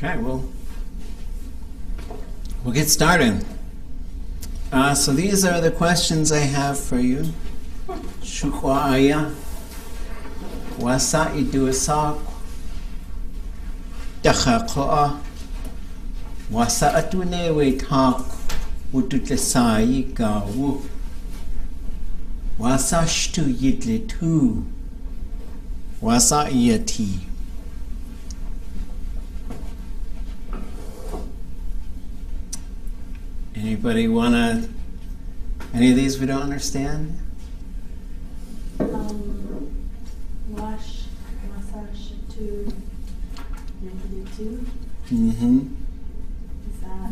Okay, we'll get started. So these are the questions I have for you. Shkalneek, wasa iduasak, Táax'aa, wasa atune we tak ututlesai gawu, wasa shtu yidle tu, wasa iati. Anybody wanna? Any of these we don't understand? Wash, massage, to, to. Mm-hmm. Is that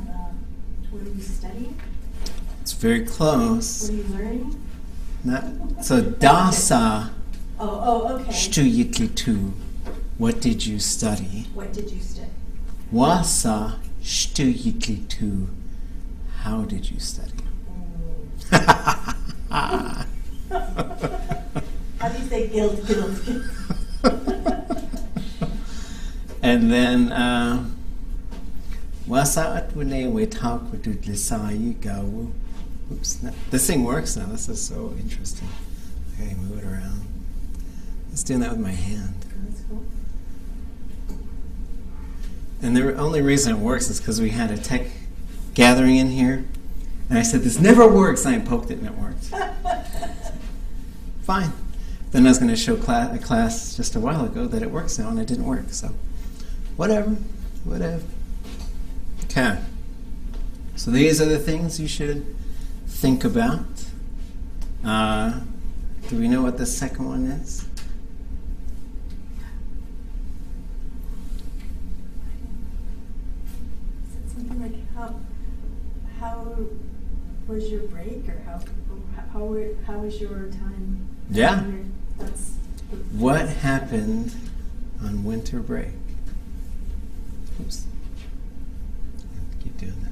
what are you studying? It's very close. What are you learning? Not so. Táax'aa. Okay. Shtu yidle tu. What did you study? What did you study? Wasa shtu yidle tu. How did you study? How do you say guilt? And then wasa atune we tak ututlesai gawu. Oops, this thing works now. This is so interesting. Okay, move it around. Let's do that with my hand. That's cool. And the only reason it works is because we had a tech gathering in here, and I said, this never works, and I poked it and it worked. Fine. Then I was going to show a class just a while ago that it works now, and it didn't work, so whatever. Okay. So these are the things you should think about. Do we know what the second one is? Something like how was your break, or how was your time? Yeah. That's What happened on winter break? Oops. Keep doing that.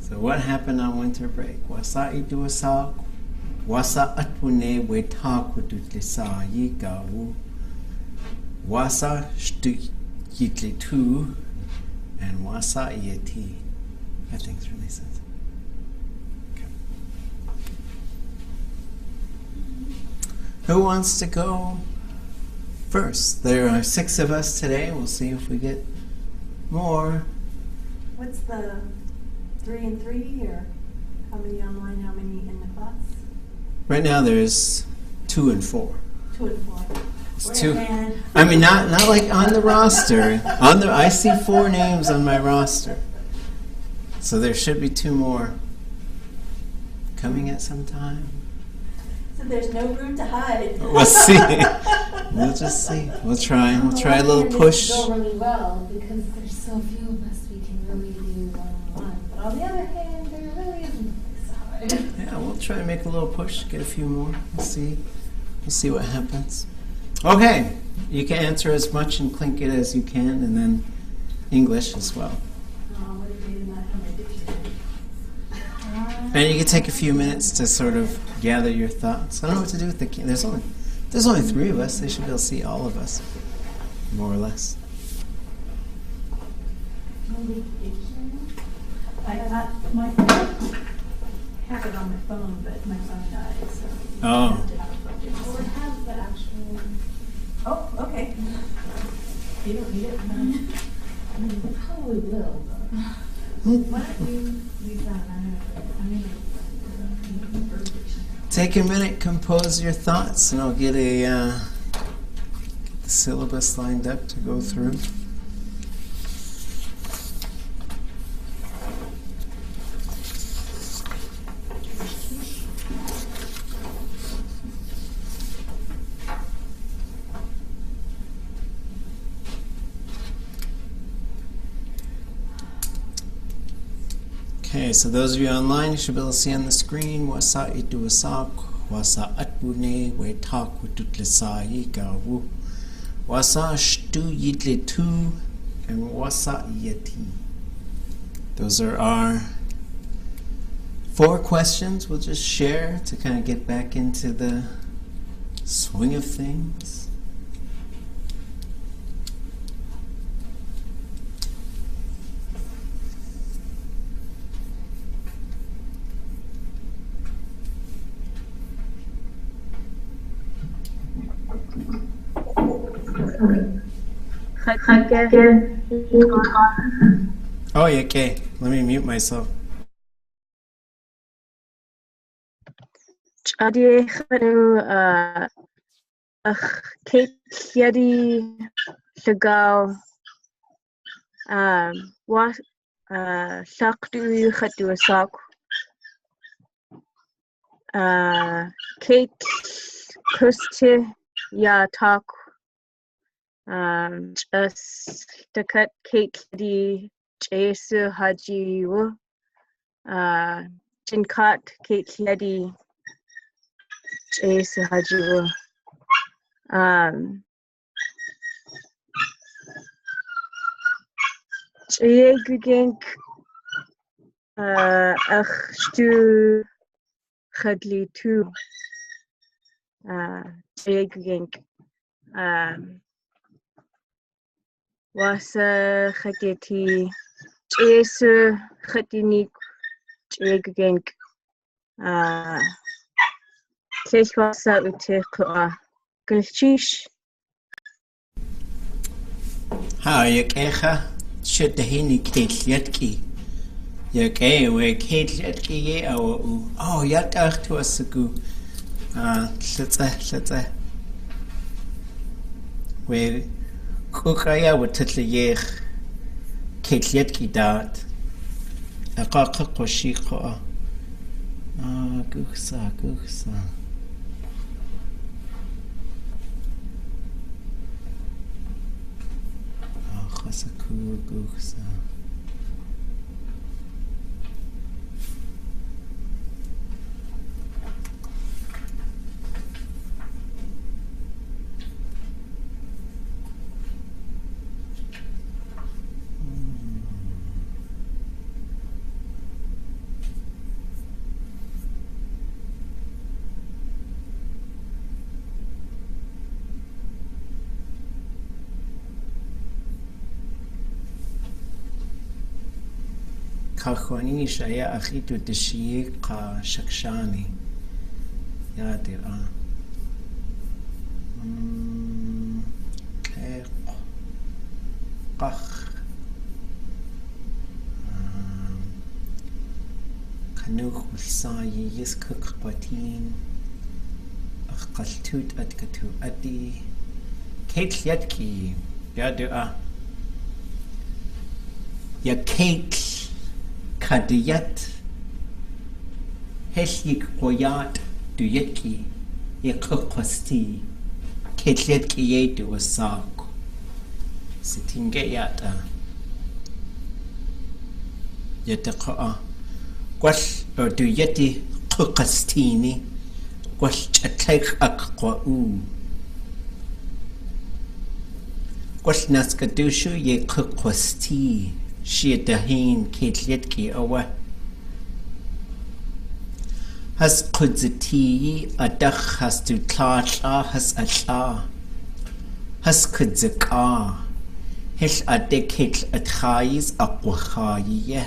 So what happened on winter break? Wasa iduasak, wasa atune we tak ututlesai gawu, wasa shtu yidle tu, and wasa iati. That thing's really sensitive. Okay. Who wants to go first? There are 6 of us today. We'll see if we get more. What's the 3 and 3, or how many online, how many in the class? Right now there's 2 and 4. 2 and 4. It's 2. I mean, not like on the roster. I see 4 names on my roster. So there should be 2 more coming at some time. So there's no room to hide. We'll see. We'll just see. We'll try. We'll try a little push. It go really well because there's so few of us. We can really do one-on-one. But on the other hand, there really isn't a place to hide. Yeah, we'll try to make a little push. Get a few more. We'll see. We'll see what happens. Okay. You can answer as much in Tlingit as you can, and then English as well. What if they did not have my dictionary? And you can take a few minutes to sort of gather your thoughts. I don't know what to do with the there's only 3 of us. They should be able to see all of us, more or less. I got my phone. I have it on my phone, but my phone died, so Oh. I have to have it. Or have the actual. Oh, okay. You don't need it. We probably will, but. Why don't you leave that? I'm gonna Take a minute, compose your thoughts, and I'll get the syllabus lined up to go through. Okay, so those of you online, you should be able to see on the screen wasa iduasak, wasa atbune we tak ututlesai gawu, wasa shtu yidle tu, and wasa yeti. Those are our 4 questions we'll just share to kind of get back into the swing of things. Oh, yeah, okay. Let me mute myself. Chadi khanu Kate Yadi Shagao what Shakdu Khatu Sak Kate Kusti Ya Talk just to cut Kate Yadi Jesu Haji Jinkat Kate Yadi Jesu Haji Jegugenk Stu Khadli tu Jegugenk Wasa Khadeti Jesu Khadinik Jegugenk Kleshwasa Utekua Gulchish How you kecha? Should the hini Kate you okay, we Kate Yetki ye oh, yet out to us a goo. Let's we cookaya would tittle ye Kate Yetki dart. A cocker koshiko. Gooksa. Hasaku Gooksa. Kakhwani shaya akhitu tashiqa shakshani ya dira qakh kanukh sayi yiskuk batin aqaltut atkatu adi Kate yatki ya dira ya Kate Kadiyat Heshik Koyat Duyetki Yakosti Ketletki Yetu Wasak Sitingayata Yataka Gwash or Duyeti Kukastini Gwash Chatek Akwa Gwash Naskadushu Ye Kukwasti She dahin Ketletki awa Has kudzati adach has to Táax'aa has atla has kudzaka Hish adekit atchais akwachaye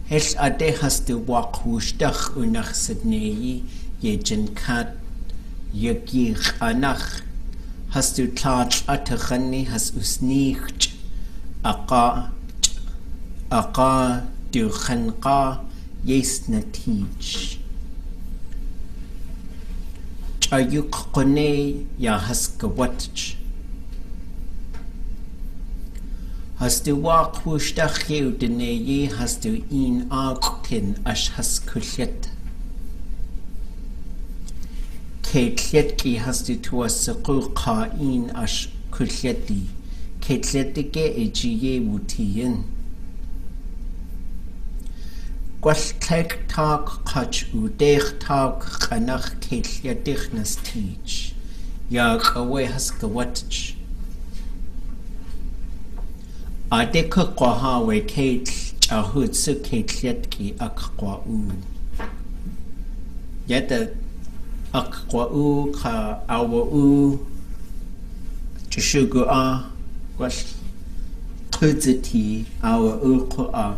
Hish ade has to wakushdach unach sidnei ye jinkat yagich anach has to Táax'aa tachani has usnich aqa du khanqa yes natij chayuk qone ya has kawatch has to walk wushdach ye has to in aqtin ash has kulyet Ketletki has to tuasaqu qa'in ash kulyeti Ketletike ejiye wutiyen Gwallteg tag qach udech tag qanach Ketletich nas teach Yag away has gawatch Adeka qahawe Ket chahud su Ketletki aqwa'u Yada Akwa'u ka awa'u Chishugu'a Gwash Kudzati awa'u ku'a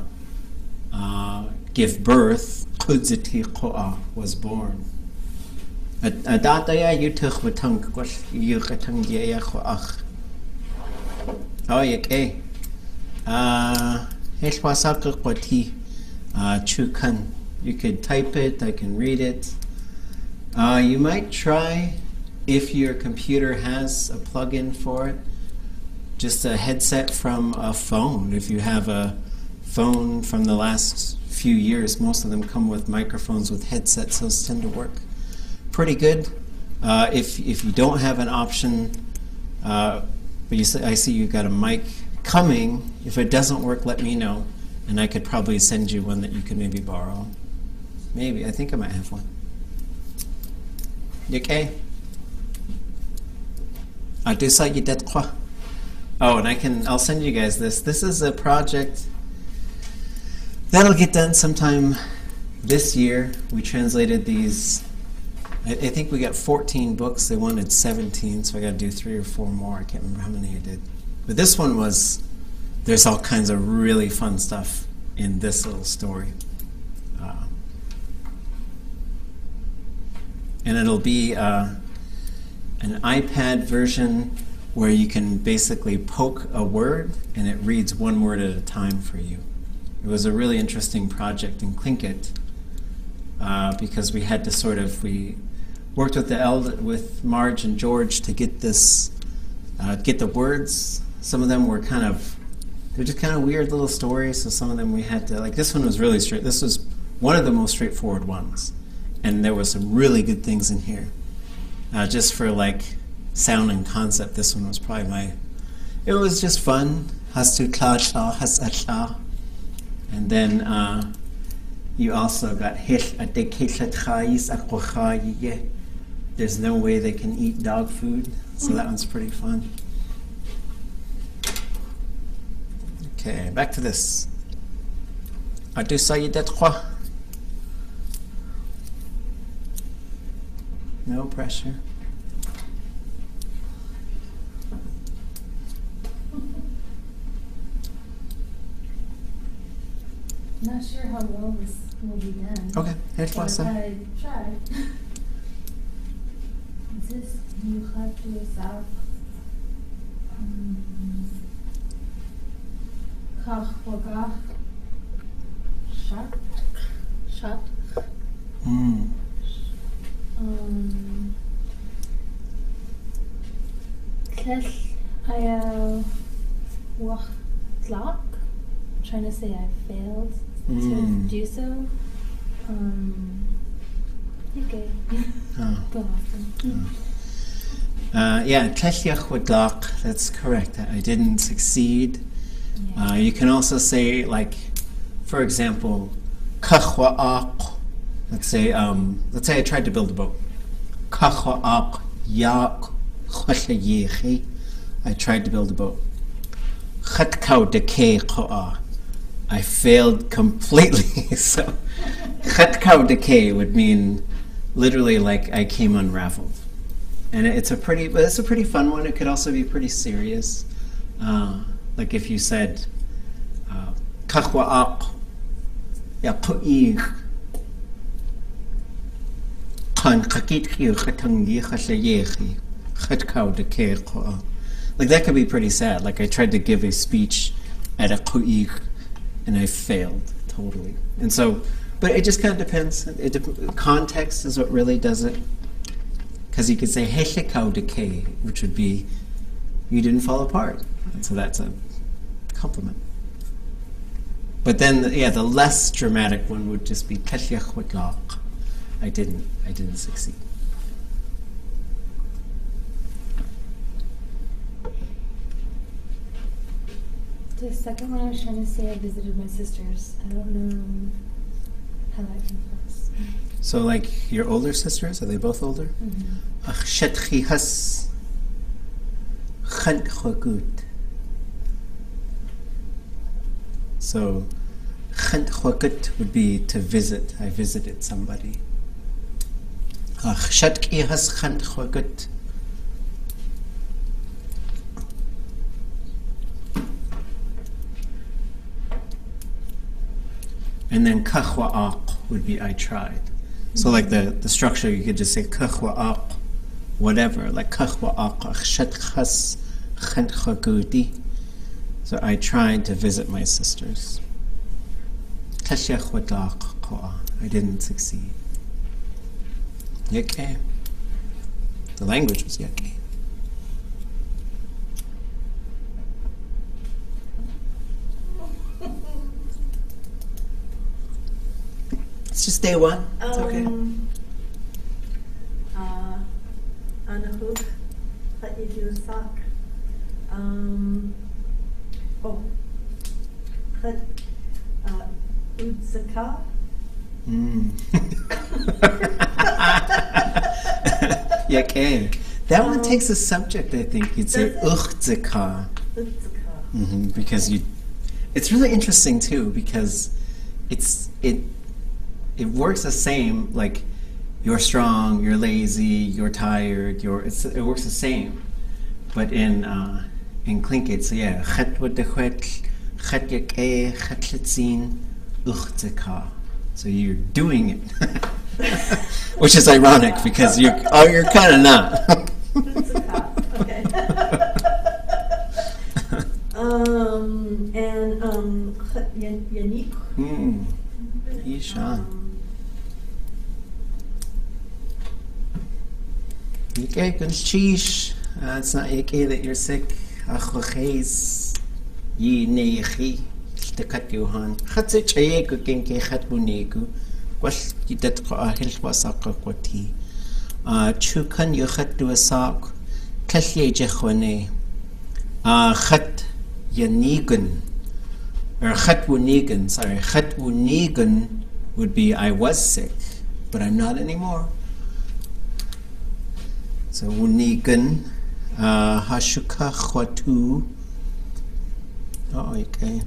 give birth Kudzati ku'a was born Adataya yutuch watung kwash yukatung yaya ach. Oh, yake. Heshwasaka kwati chukan. You could type it, I can read it. You might try, if your computer has a plug-in for it, just a headset from a phone. If you have a phone from the last few years, most of them come with microphones with headsets. Those tend to work pretty good. If you don't have an option, but I see you've got a mic coming. If it doesn't work, let me know, and I could probably send you one that you could maybe borrow. Maybe. I think I might have one. You okay? Oh, and I'll send you guys this. This is a project that'll get done sometime this year. We translated these, I think we got 14 books. They wanted 17, so I got to do 3 or 4 more. I can't remember how many I did. But this one there's all kinds of really fun stuff in this little story. And it'll be an iPad version where you can basically poke a word and it reads one word at a time for you. It was a really interesting project in Tlingit because we had to we worked with Marge and George to get this, get the words. Some of them were they're just kind of weird little stories, so some of them we had to, like this one was really straight. This was one of the most straightforward ones. And there were some really good things in here. Just for like sound and concept, this one was probably it was just fun. Táax'aa, Táax'aa. And then you also got there's no way they can eat dog food, so that one's pretty fun. Okay, back to this. No pressure. Not sure how well this will be done. Okay, here's but Táax'aa. I tried. Is this you have to yourself? Táax'aa. Shot. Trying to say I failed to do so. Okay. Go on. Yeah, that's correct. I didn't succeed. Yeah. You can also say, like, for example, let's say I tried to build a boat. I tried to build a boat. I failed completely. So would mean literally like I came unraveled. And it's a pretty fun one. It could also be pretty serious. Like if you said like that could be pretty sad. Like I tried to give a speech at a ku'ik and I failed totally. And so, but it just kind of depends. Context is what really does it. Because you could say heshikau decay, which would be you didn't fall apart. And so that's a compliment. But then, the less dramatic one would just be I didn't succeed. The second one I was trying to say I visited my sisters. I don't know how that came across. So like your older sisters, are they both older? So would be to visit. I visited somebody. And then kahwa'aq would be I tried. So like the structure, you could just say kahwa'aq, whatever, like kahwa'aq, shatkhas, khantkhagudi. So I tried to visit my sisters. I didn't succeed. Yake. The language was yake. Let's just stay one. It's okay. Anahuk, Hatidusak. Utsaka. Yake. That one takes a subject, I think. You'd say uchtzaka. Because it's really interesting too, because it works the same, like you're strong, you're lazy, you're tired, it works the same. But in Tlingit, so yeah, chet with the chet yake, chet litzin, uchtzaka. So you're doing it. Which is ironic because you're kind of not. Okay. And Yanik. Isha. Yike gunchish. It's not yike that you're sick. Achwaches. Yi neichi. Takat yuhan. Khatse chayeku kenke khatbuniku. Was yidat qahil wasaka kwati. Chukan yukhat duasak. Kalye jehwane. Khat yanigun. Or chatwunigan, sorry. Chatwunigan would be I was sick, but I'm not anymore. So wunigan. Hashuka chwatu. Oh, okay.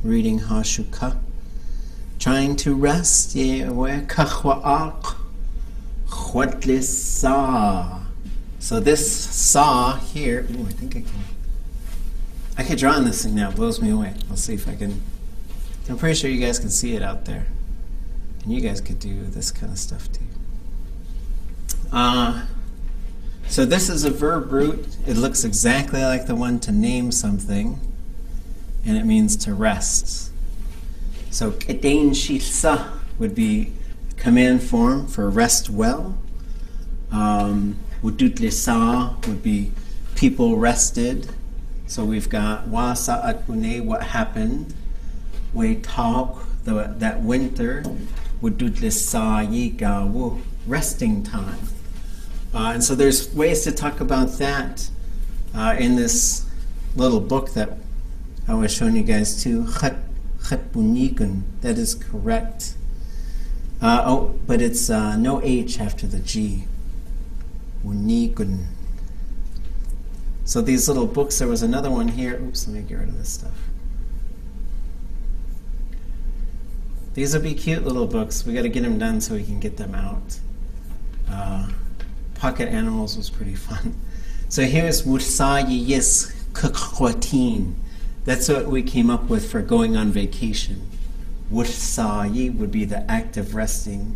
Reading Hashuka. Trying to rest. Yeah, where kachwa'ak. Chwadlisa. So this saw here. Ooh, I think I can draw on this thing now. It blows me away. I'll see if I can. I'm pretty sure you guys can see it out there. And you guys could do this kind of stuff too. So this is a verb root. It looks exactly like the one to name something. And it means to rest. So kedain shitsa would be command form for rest well. Wudut lisa would be people rested. So we've got wasa atune, what happened. We talk, that winter. Wudut lisa yigawu, resting time. And so there's ways to talk about that in this little book that I was showing you guys too. Chatbunigun, that is correct. But it's no H after the G. Unigun. So these little books, there was another one here. Oops, let me get rid of this stuff. These will be cute little books. We got to get them done so we can get them out. Pocket Animals was pretty fun. So here's Wursayi Yes Kukwatin. That's what we came up with for going on vacation. Wursayi would be the act of resting.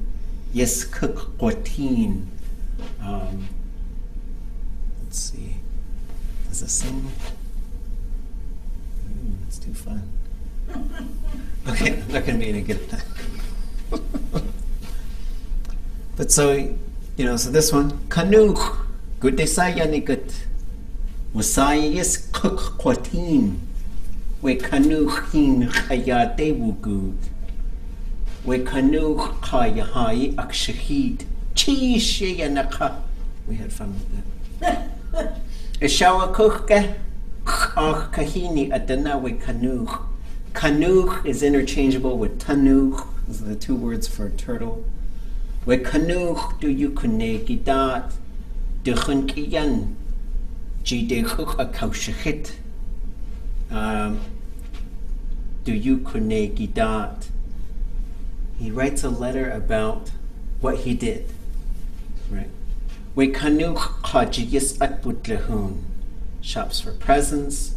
Yes Kukwatin. Let's see. Does it sing? Ooh, it's too fun. Okay, I'm not going to be any good at that. But so, so this one, Kanuch, good desayanigut, Wasayis Kukwatin, we Kanuchin Hayadewugud, we Kanuch Hayahai Akshahid, Chishayanaka. We had fun with that. Ishawa Kuchka, Ach Kahini Adana, we Kanuch. Kanuch is interchangeable with tanuch. Those are the two words for turtle. We kanuch do you kunegidat, de chunkiyan, ji de chuk a kaushachit. Do you kunegidat? He writes a letter about what he did. Right. We kanuch hajiyis atbutlehun. Shops for presents.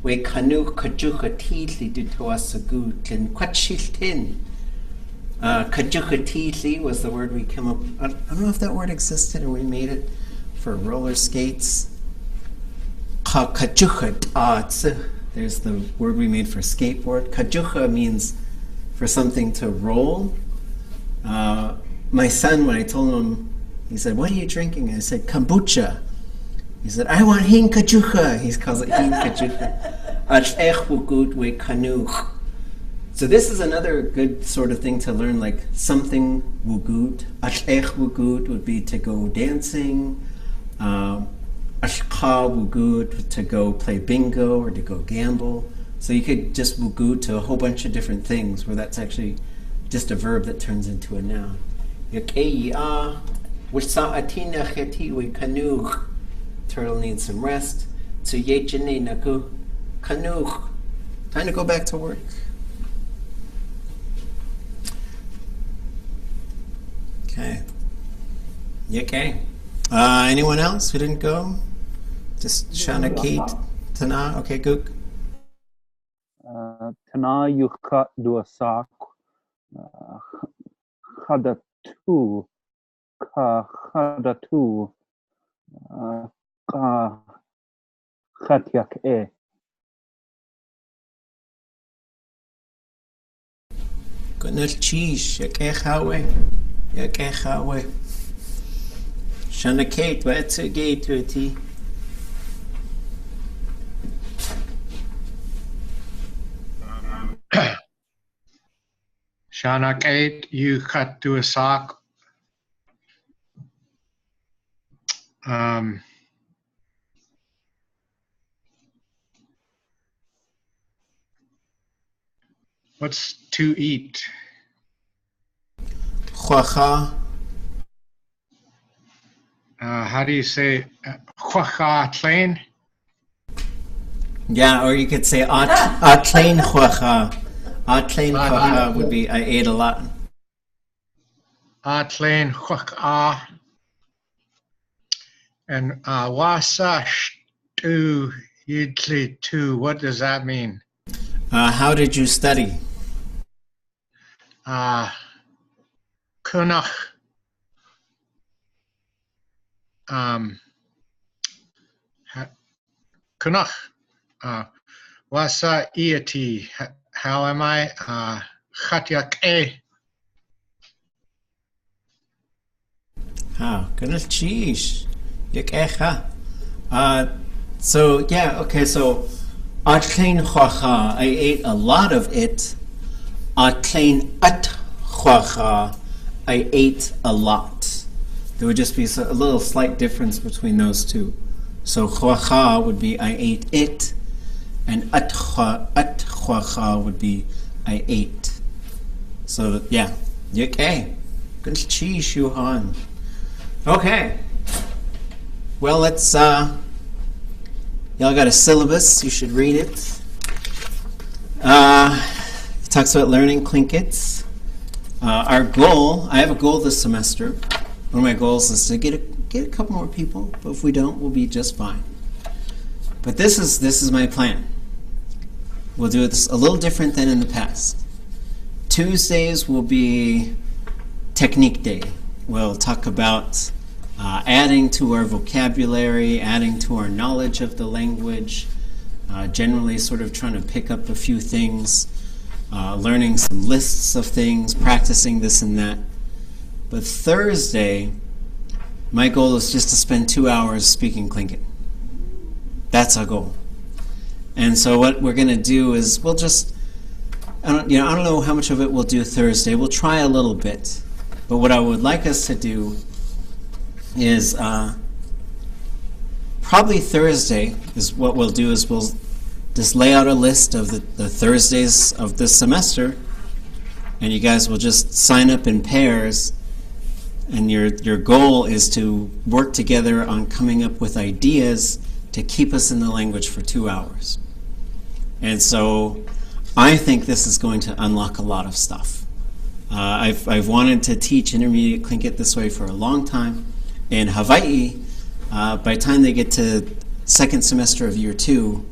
We kanu kajuka tidli du toasagu tlin kwachiltin. Kajukatili was the word we came up. I don't know if that word existed and we made it for roller skates. Kajukat. There's the word we made for skateboard. Kajuka means for something to roll. My son, when I told him, he said, "What are you drinking?" I said, "Kombucha." He said, "I want hin kajuka." He calls it hin kajuka. So this is another good sort of thing to learn, like something wugut. Ash'ech wugut would be to go dancing. Ashqa wugut to go play bingo or to go gamble. So you could just wugut to a whole bunch of different things where that's actually just a verb that turns into a noun. Turtle needs some rest. Time to go back to work. Okay. You okay? Anyone else who didn't go? Just Shana, Kate, Tana. Okay, Gook. Tana yuka duasak hadatu ka hadatu ka khatyak e. Gunnar cheese. Yake hawe. Yake hawe. Shana Kate, what's a gate to a tea? Shanak 8, you cut to a sock. What's to eat? Khwacha. How do you say khwacha tlain? Yeah, or you could say atlain khwacha. Atlain khwacha would be I ate a lot. Tlain khwacha. And wasa shtu yidli tu. What does that mean? How did you study? Kunach. Kunach. Wasa iati. How am I? Khatyak e. How? Goodness, cheese. Yakecha. So yeah, okay. So atlein khwacha. I ate a lot of it. Atlein at khwacha. I ate a lot. There would just be a little slight difference between those two. So khwacha would be I ate it, and at khwacha would be I ate. So yeah, okay. Good cheese, Shuhan. Okay. Well, let's. Y'all got a syllabus. You should read it. It talks about learning Tlingit. Our goal. I have a goal this semester. One of my goals is to get a couple more people, but if we don't, we'll be just fine. But this is my plan. We'll do this a little different than in the past. Tuesdays will be technique day. We'll talk about adding to our vocabulary, adding to our knowledge of the language, generally sort of trying to pick up a few things, learning some lists of things, practicing this and that. But Thursday, my goal is just to spend 2 hours speaking Tlingit. That's our goal. And so what we're going to do is we'll just, I don't know how much of it we'll do Thursday. We'll try a little bit. But what I would like us to do is probably Thursday is what we'll do is we'll just lay out a list of the Thursdays of this semester, and you guys will just sign up in pairs, and your goal is to work together on coming up with ideas to keep us in the language for 2 hours. And so I think this is going to unlock a lot of stuff. I've wanted to teach intermediate Tlingit this way for a long time. In Hawaii, by the time they get to second semester of year 2,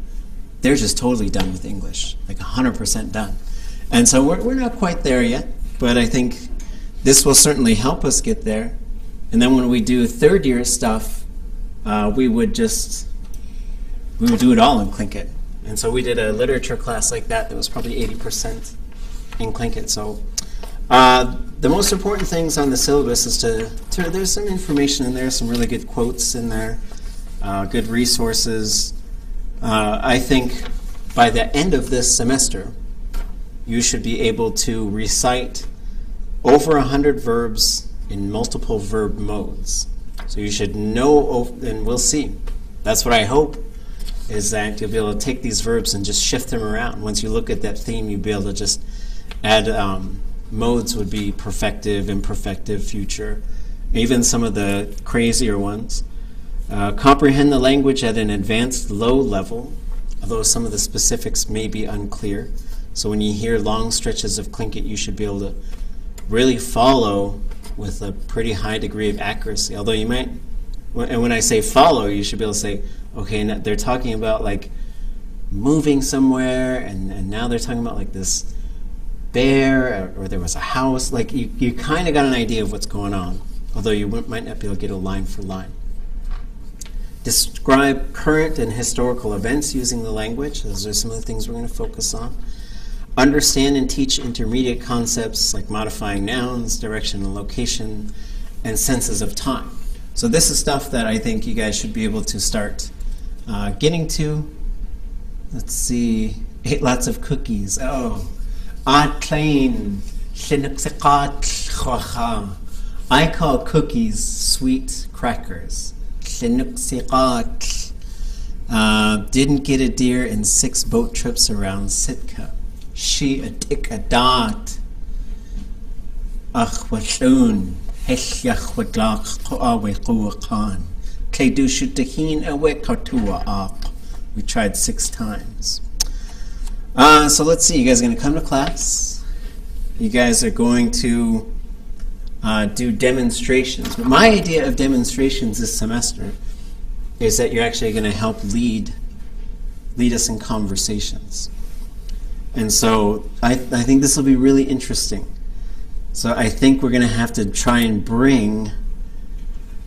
they're just totally done with English, like 100% done. And so we're not quite there yet, but I think this will certainly help us get there. And then when we do third year stuff, we would do it all in Tlingit. And so we did a literature class like that was probably 80% in Tlingit. So the most important things on the syllabus is there's some information in there, some really good quotes in there, good resources. I think by the end of this semester, you should be able to recite over 100 verbs in multiple verb modes. So you should know, and we'll see. That's what I hope, is that you'll be able to take these verbs and just shift them around. Once you look at that theme, you'll be able to just add modes would be perfective, imperfective, future, even some of the crazier ones. Comprehend the language at an advanced low level, although some of the specifics may be unclear. So when you hear long stretches of Tlingit, you should be able to really follow with a pretty high degree of accuracy. Although you might, and when I say follow, you should be able to say, okay, now they're talking about like moving somewhere, and now they're talking about like this bear, or there was a house. Like you kind of got an idea of what's going on, although you might not be able to get a line for line. Describe current and historical events using the language. Those are some of the things we're going to focus on. Understand and teach intermediate concepts like modifying nouns, direction and location, and senses of time. So this is stuff that I think you guys should be able to start getting to. Let's see. Ate lots of cookies. Oh. I call cookies sweet crackers. Didn't get a deer in 6 boat trips around Sitka. She a dick a dot. Ach watun. Heshyach watlach koawe kuakan. Kledu shutahin awe katua ak. We tried 6 times. So let's see. You guys are going to come to class. You guys are going to do demonstrations. But my idea of demonstrations this semester is that you're actually going to help lead us in conversations. And so I think this will be really interesting. So I think we're going to have to try and bring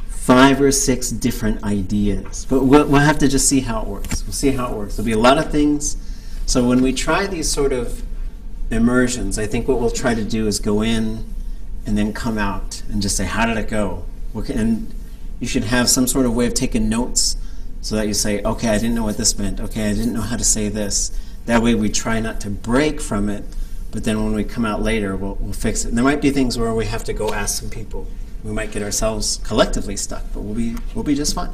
5 or 6 different ideas. But we'll have to just see how it works. We'll see how it works. There'll be a lot of things. So when we try these sort of immersions, I think what we'll try to do is go in and then come out and just say, how did it go? And you should have some sort of way of taking notes so that you say, okay, I didn't know what this meant. Okay, I didn't know how to say this. That way we try not to break from it, but then when we come out later, we'll fix it. And there might be things where we have to go ask some people. We might get ourselves collectively stuck, but we'll be just fine.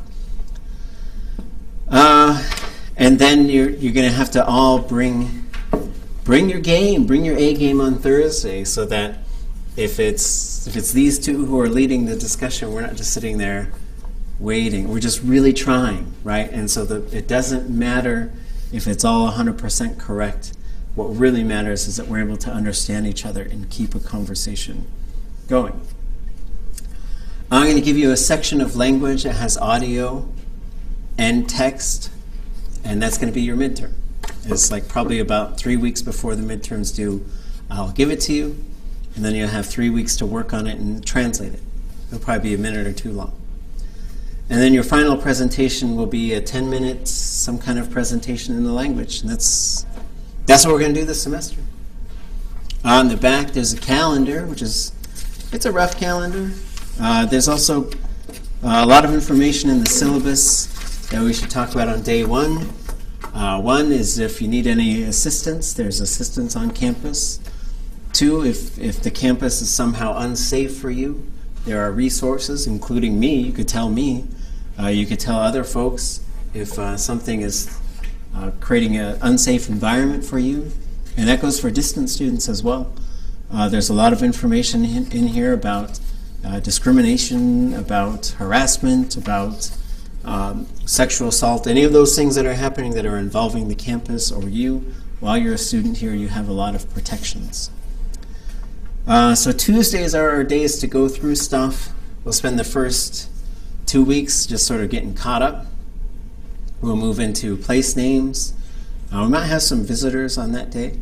And then you're going to have to all bring your game, bring your A game on Thursday, so that if it's these two who are leading the discussion, we're not just sitting there waiting. We're just really trying, right? And so it doesn't matter if it's all 100% correct. What really matters is that we're able to understand each other and keep a conversation going. I'm going to give you a section of language that has audio and text, and that's going to be your midterm. It's like probably about 3 weeks before the midterm's due. I'll give it to you, and then you'll have 3 weeks to work on it and translate it. It'll probably be a minute or 2 long. And then your final presentation will be a 10 minutes, some kind of presentation in the language. And that's what we're going to do this semester. On the back, there's a calendar, it's a rough calendar. There's also a lot of information in the syllabus that we should talk about on day 1. One is if you need any assistance, there's assistance on campus. 2, if the campus is somehow unsafe for you, there are resources, including me. You could tell me. You could tell other folks if something is creating an unsafe environment for you. And that goes for distance students as well. There's a lot of information in here about discrimination, about harassment, about sexual assault, any of those things that are happening that are involving the campus or you. While you're a student here, you have a lot of protections. So Tuesdays are our days to go through stuff. We'll spend the first 2 weeks just sort of getting caught up. We'll move into place names. We might have some visitors on that day.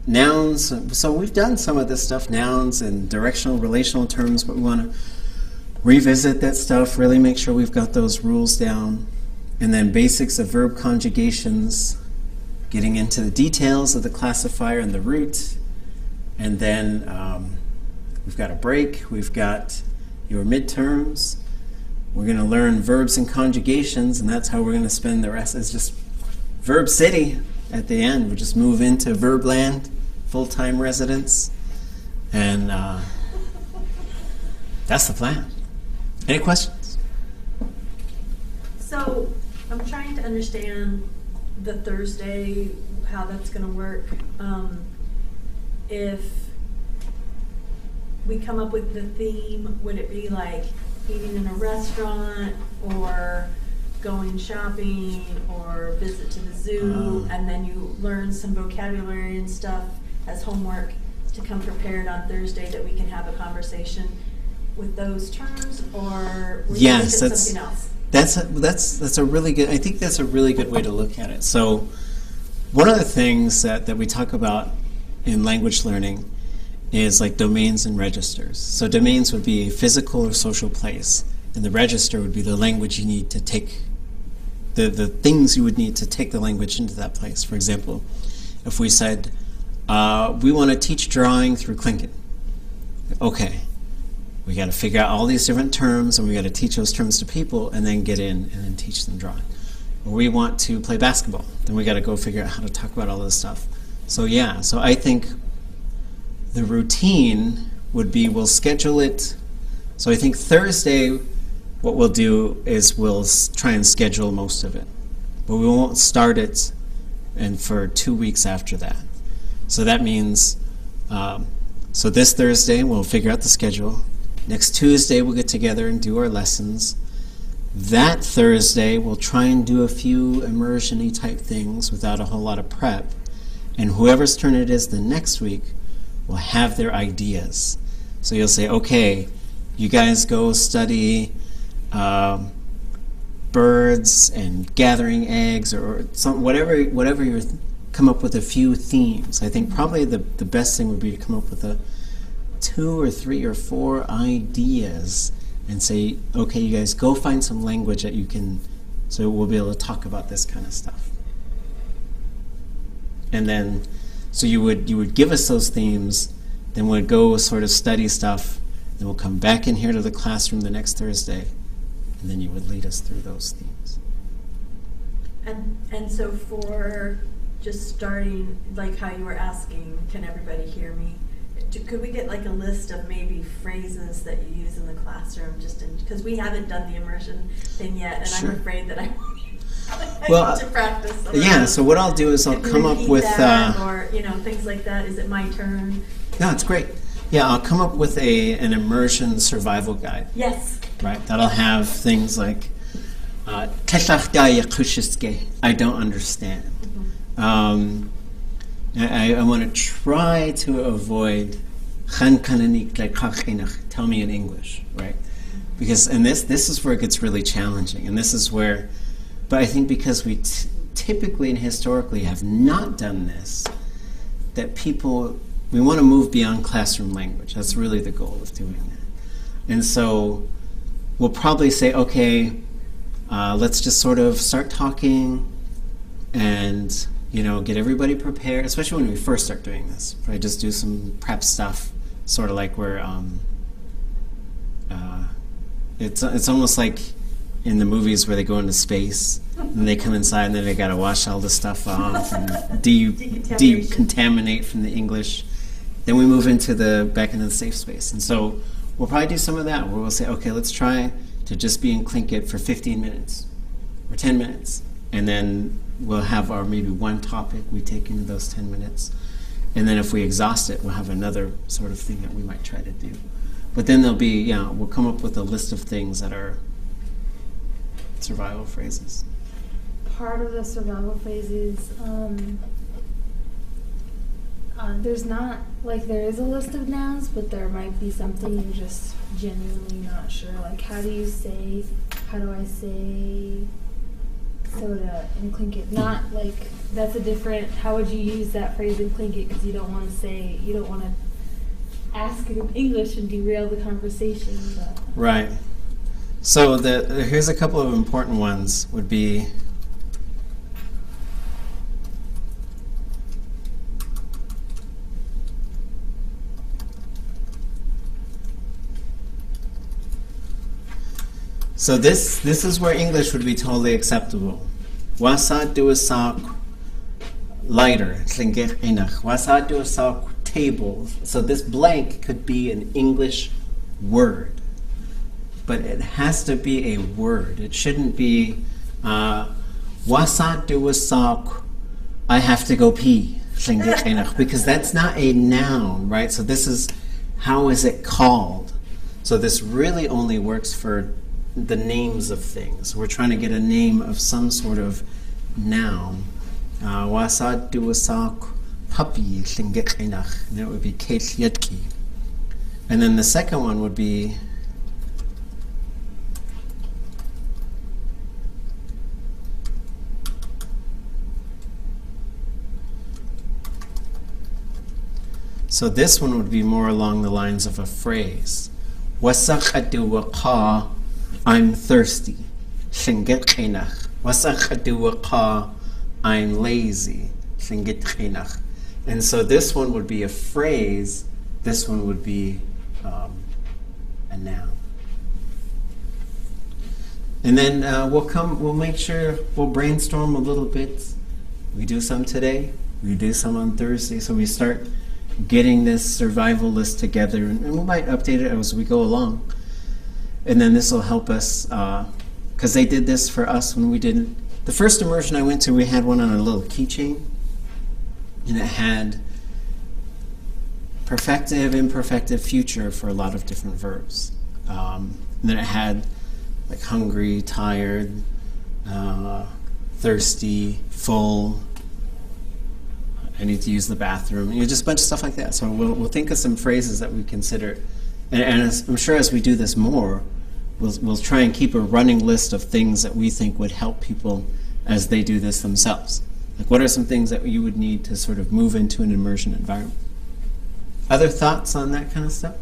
nouns. So we've done some of this stuff, nouns and directional, relational terms, but we want to revisit that stuff, really make sure we've got those rules down. And then basics of verb conjugations, getting into the details of the classifier and the root. And then we've got a break. We've got your midterms. We're going to learn verbs and conjugations, and that's how we're going to spend the rest. It's just Verb City at the end. We'll just move into verb land, full-time residence. And that's the plan. Any questions? So I'm trying to understand the Thursday, how that's going to work. If we come up with the theme, would it be like eating in a restaurant or going shopping or visit to the zoo, and then you learn some vocabulary and stuff as homework to come prepared on Thursday that we can have a conversation with those terms, or would you look at something else? That's a really good, I think that's a really good way to look at it. So one of the things that we talk about in language learning is like domains and registers. So domains would be a physical or social place, and the register would be the language you need to take, the things you would need to take the language into that place. For example, if we said, we want to teach drawing through Tlingit. Okay, we got to figure out all these different terms, and we got to teach those terms to people, and then get in and then teach them drawing. Or we want to play basketball, then we got to go figure out how to talk about all this stuff. So yeah, so I think the routine would be we'll schedule it. So I think Thursday, what we'll do is we'll try and schedule most of it, but we won't start it and for 2 weeks after that. So that means, so this Thursday we'll figure out the schedule. Next Tuesday we'll get together and do our lessons. That Thursday we'll try and do a few immersion-y type things without a whole lot of prep. And whoever's turn it is the next week will have their ideas. So you'll say, okay, you guys go study birds and gathering eggs, or some, whatever you're come up with a few themes. I think probably the best thing would be to come up with 2 or 3 or 4 ideas and say, okay, you guys go find some language that you can, so we'll be able to talk about this kind of stuff. And then, so you would give us those themes, then we'd go sort of study stuff, then we'll come back in here to the classroom the next Thursday, and then you would lead us through those themes. And so for just starting, like how you were asking, can everybody hear me? Could we get like a list of maybe phrases that you use in the classroom, just because we haven't done the immersion thing yet, and Sure. I'm afraid that I Well, need to practice. Yeah, so what I'll do is I'll come up with or things like that. Is it my turn? no, it's great. Yeah, I'll come up with an immersion survival guide. Yes. Right, that'll have things like I don't understand. I want to try to avoid tell me in English, right? Because, and this is where it gets really challenging, and this is where, but I think because we typically and historically have not done this, that we want to move beyond classroom language. That's really the goal of doing that. And so we'll probably say, okay, let's just sort of start talking and, get everybody prepared, especially when we first start doing this. Right? Just do some prep stuff, sort of like where it's almost like in the movies where they go into space and they come inside and then they got to wash all the stuff off and decontaminate from the English. Then we move back into the safe space. And so we'll probably do some of that where we'll say, okay, let's try to just be in Tlingit for 15 minutes or 10 minutes. And then we'll have our maybe one topic we take into those 10 minutes. And then if we exhaust it, we'll have another sort of thing that we might try to do. But then there'll be, we'll come up with a list of things that are survival phrases. Part of the survival phrases, there's not, there is a list of nouns, but there might be something you're just genuinely not sure. Like, how do I say soda in Tlingit. Not like, that's a different, how would you use that phrase in Tlingit? Because you don't want to ask it in English and derail the conversation. But. Right. So here's a couple of important ones would be so this is where English would be totally acceptable. Wasa duasak lighter, Tlingit inach. Wasa duasak table. So this blank could be an English word, but it has to be a word. It shouldn't be wasa duasak I have to go pee, Tlingit inach, because that's not a noun, right? So this is, how is it called? So this really only works for the names of things. We're trying to get a name of some sort of noun. Wasa duasak puppy, Tlingit inach, and that would be Tlingit. And then the second one would be so this one would be more along the lines of a phrase. Wasaqadu waqa, I'm thirsty. Tlingit inach. Wasaqadu waqa, I'm lazy. Tlingit inach. And so this one would be a phrase, this one would be a noun. And then we'll make sure, we'll brainstorm a little bit. We do some today, we do some on Thursday, so we start getting this survival list together, and we might update it as we go along. And then this will help us, because they did this for us when we did the first immersion I went to. We had one on a little keychain, and it had perfective, imperfective, future for a lot of different verbs. And then it had like hungry, tired, thirsty, full, I need to use the bathroom, just a bunch of stuff like that. So we'll think of some phrases that we consider, and I'm sure as we do this more, we'll try and keep a running list of things that we think would help people as they do this themselves. Like, what are some things that you would need to sort of move into an immersion environment? Other thoughts on that kind of stuff?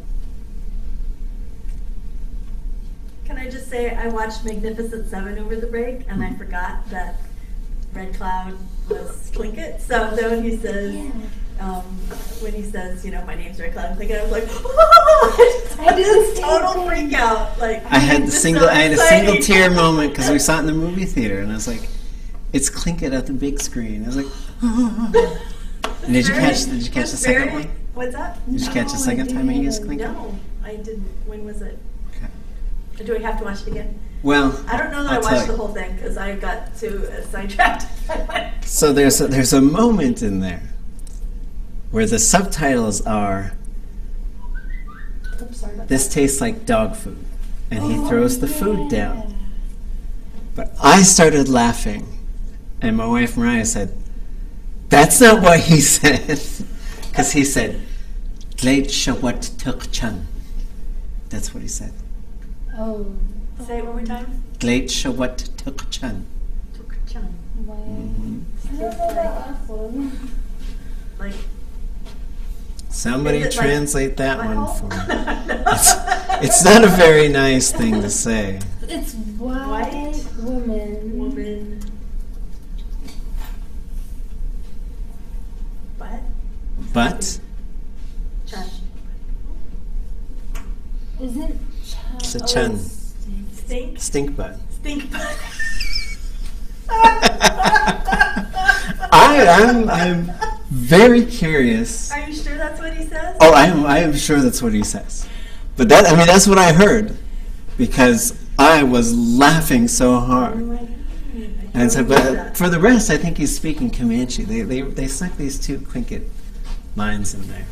Can I just say I watched Magnificent Seven over the break, and I forgot that Red Cloud was Tlingit. So then when he says, my name's Red Cloud Tlingit, I was like, oh, I did this total freak out. Like, I had a single tear moment because we saw it in the movie theater, and I was like, it's Tlingit at the big screen. I was like, oh. And did you catch the second one? What's that? Did you catch the second time he used Tlingit? No, I didn't. When was it? Okay. Do we have to watch it again? Well, I don't know that I watched the whole thing because I got too sidetracked. So there's a moment in there where the subtitles are, this tastes like dog food, and he throws the food down. But I started laughing, and my wife Mariah said, that's not what he said, because he said, Gleit shawat tukchan. That's what he said. Oh. Say it one more time. Gleit shawat tukchan. Tukchan. Why? I don't know that one. Like, somebody translate that one hole? for me. It's not a very nice thing to say. It's white woman. But? Chun. Isn't chun? It's a chun. Stink? Stink butt. Stink butt. I'm very curious. Are you sure that's what he says? Oh, I am sure that's what he says. But that's what I heard, because I was laughing so hard. And so, but for the rest, I think he's speaking Comanche. They stuck these two Tlingit lines in there,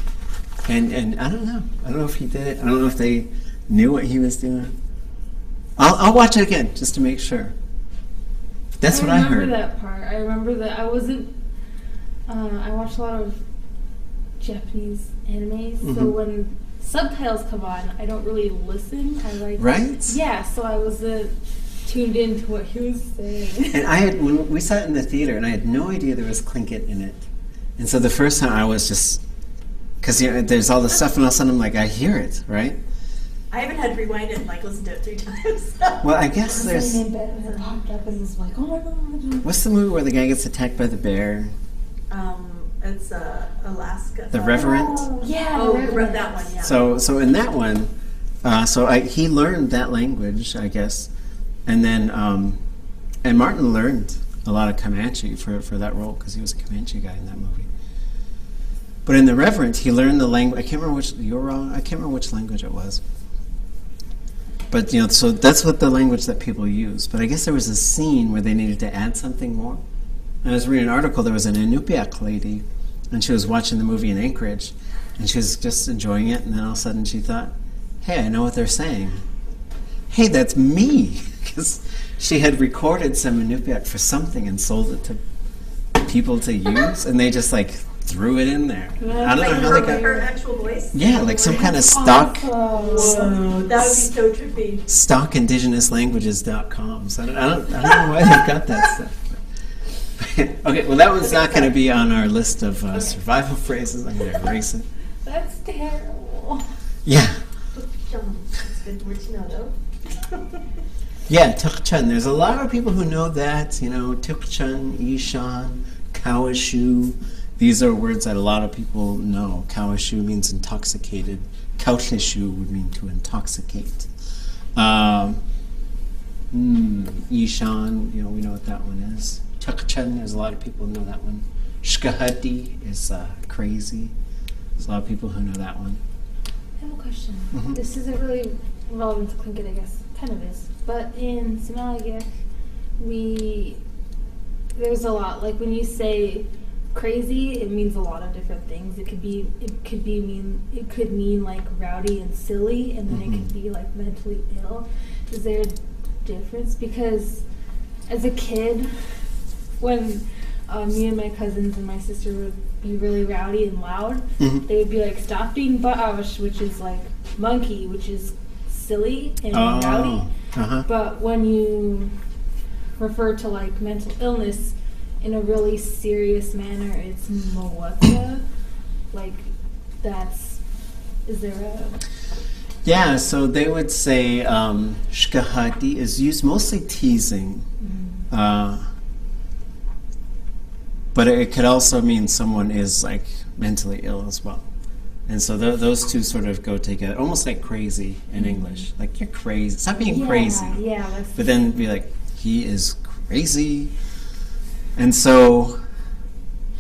and I don't know. I don't know if he did it. I don't know if they knew what he was doing. I'll watch it again just to make sure. That's what I heard. I remember that part. I remember that I wasn't. I watched a lot of Japanese animes, so when subtitles come on, I don't really listen. I like right. Yeah, so I wasn't tuned into what he was saying. And when we saw it in the theater, and I had no idea there was Tlingit in it. And so the first time I was just, because there's all this stuff, and all of a sudden I'm like, I hear it, right? I haven't had to rewind it and like listen to it 3 times. Well, I guess there's. In bed and it popped up and was like, oh my god. What's the movie where the guy gets attacked by the bear? It's Alaska. The Reverend. Yeah. Oh, Reverend. that one. Yeah. So in that one, he learned that language, I guess, and then and Martin learned a lot of Comanche for that role because he was a Comanche guy in that movie. But in the Reverend, he learned the language. I can't remember which language it was. But so that's what the language that people use. But I guess there was a scene where they needed to add something more. I was reading an article. There was an Inupiaq lady, and she was watching the movie in Anchorage, and she was just enjoying it. And then all of a sudden, she thought, "Hey, I know what they're saying. Hey, that's me," because she had recorded some Inupiaq for something and sold it to people to use, and they just like threw it in there. I don't know how they got her actual voice. Yeah, like some kind of stock. Whoa, that would be so trippy. Stockindigenouslanguages.com. So I don't know why they've got that stuff. Okay, well that one's not going to be on our list of survival phrases. I'm going to erase it. That's terrible. Yeah. That's a good word to know, though. Yeah, Táax'aa. There's a lot of people who know that. Táax'aa, Ishan, Kawashu. These are words that a lot of people know. Kawashu means intoxicated. Kautishu would mean to intoxicate. Ishan, we know what that one is. Táax'aa, there's a lot of people who know that one. Shkahadi is crazy. There's a lot of people who know that one. I have a question. Mhm. This isn't really relevant to Tlingit, I guess. Kind of is. But in Somalia, there's a lot. Like when you say crazy, it means a lot of different things. It could mean like rowdy and silly, and then it could be like mentally ill. Is there a difference? Because as a kid, when me and my cousins and my sister would be really rowdy and loud, they would be like, "Stop being ba'ash," which is like monkey, which is silly and rowdy. But when you refer to like mental illness in a really serious manner, it's mawaka. Like is there a... Yeah, so they would say shkahadi is used mostly teasing. But it could also mean someone is like mentally ill as well. And so those two sort of go together, almost like crazy in English. Like, you're crazy. Stop being crazy. Yeah, but then be like, he is crazy. And so,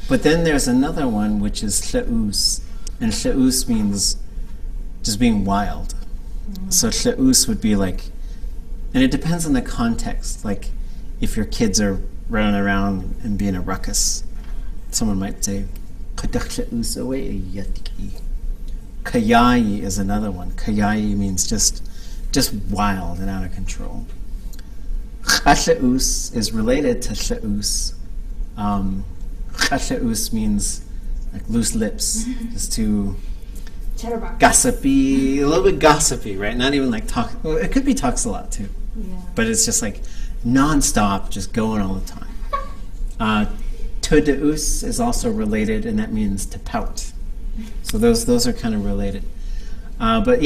but then there's another one, which is tla'us. And tla'us means just being wild. So tla'us would be like, and it depends on the context. Like, if your kids are running around and being a ruckus, someone might say, Kayai is another one. Kayai means just wild and out of control. Chatlaus is related to tlaus. Chatlaus means like loose lips, just too gossipy, a little bit gossipy, right? Not even like talk. Well, it could be talks a lot too, but it's just like non-stop, just going all the time. Tudaus is also related, and that means to pout. So those are kind of related. But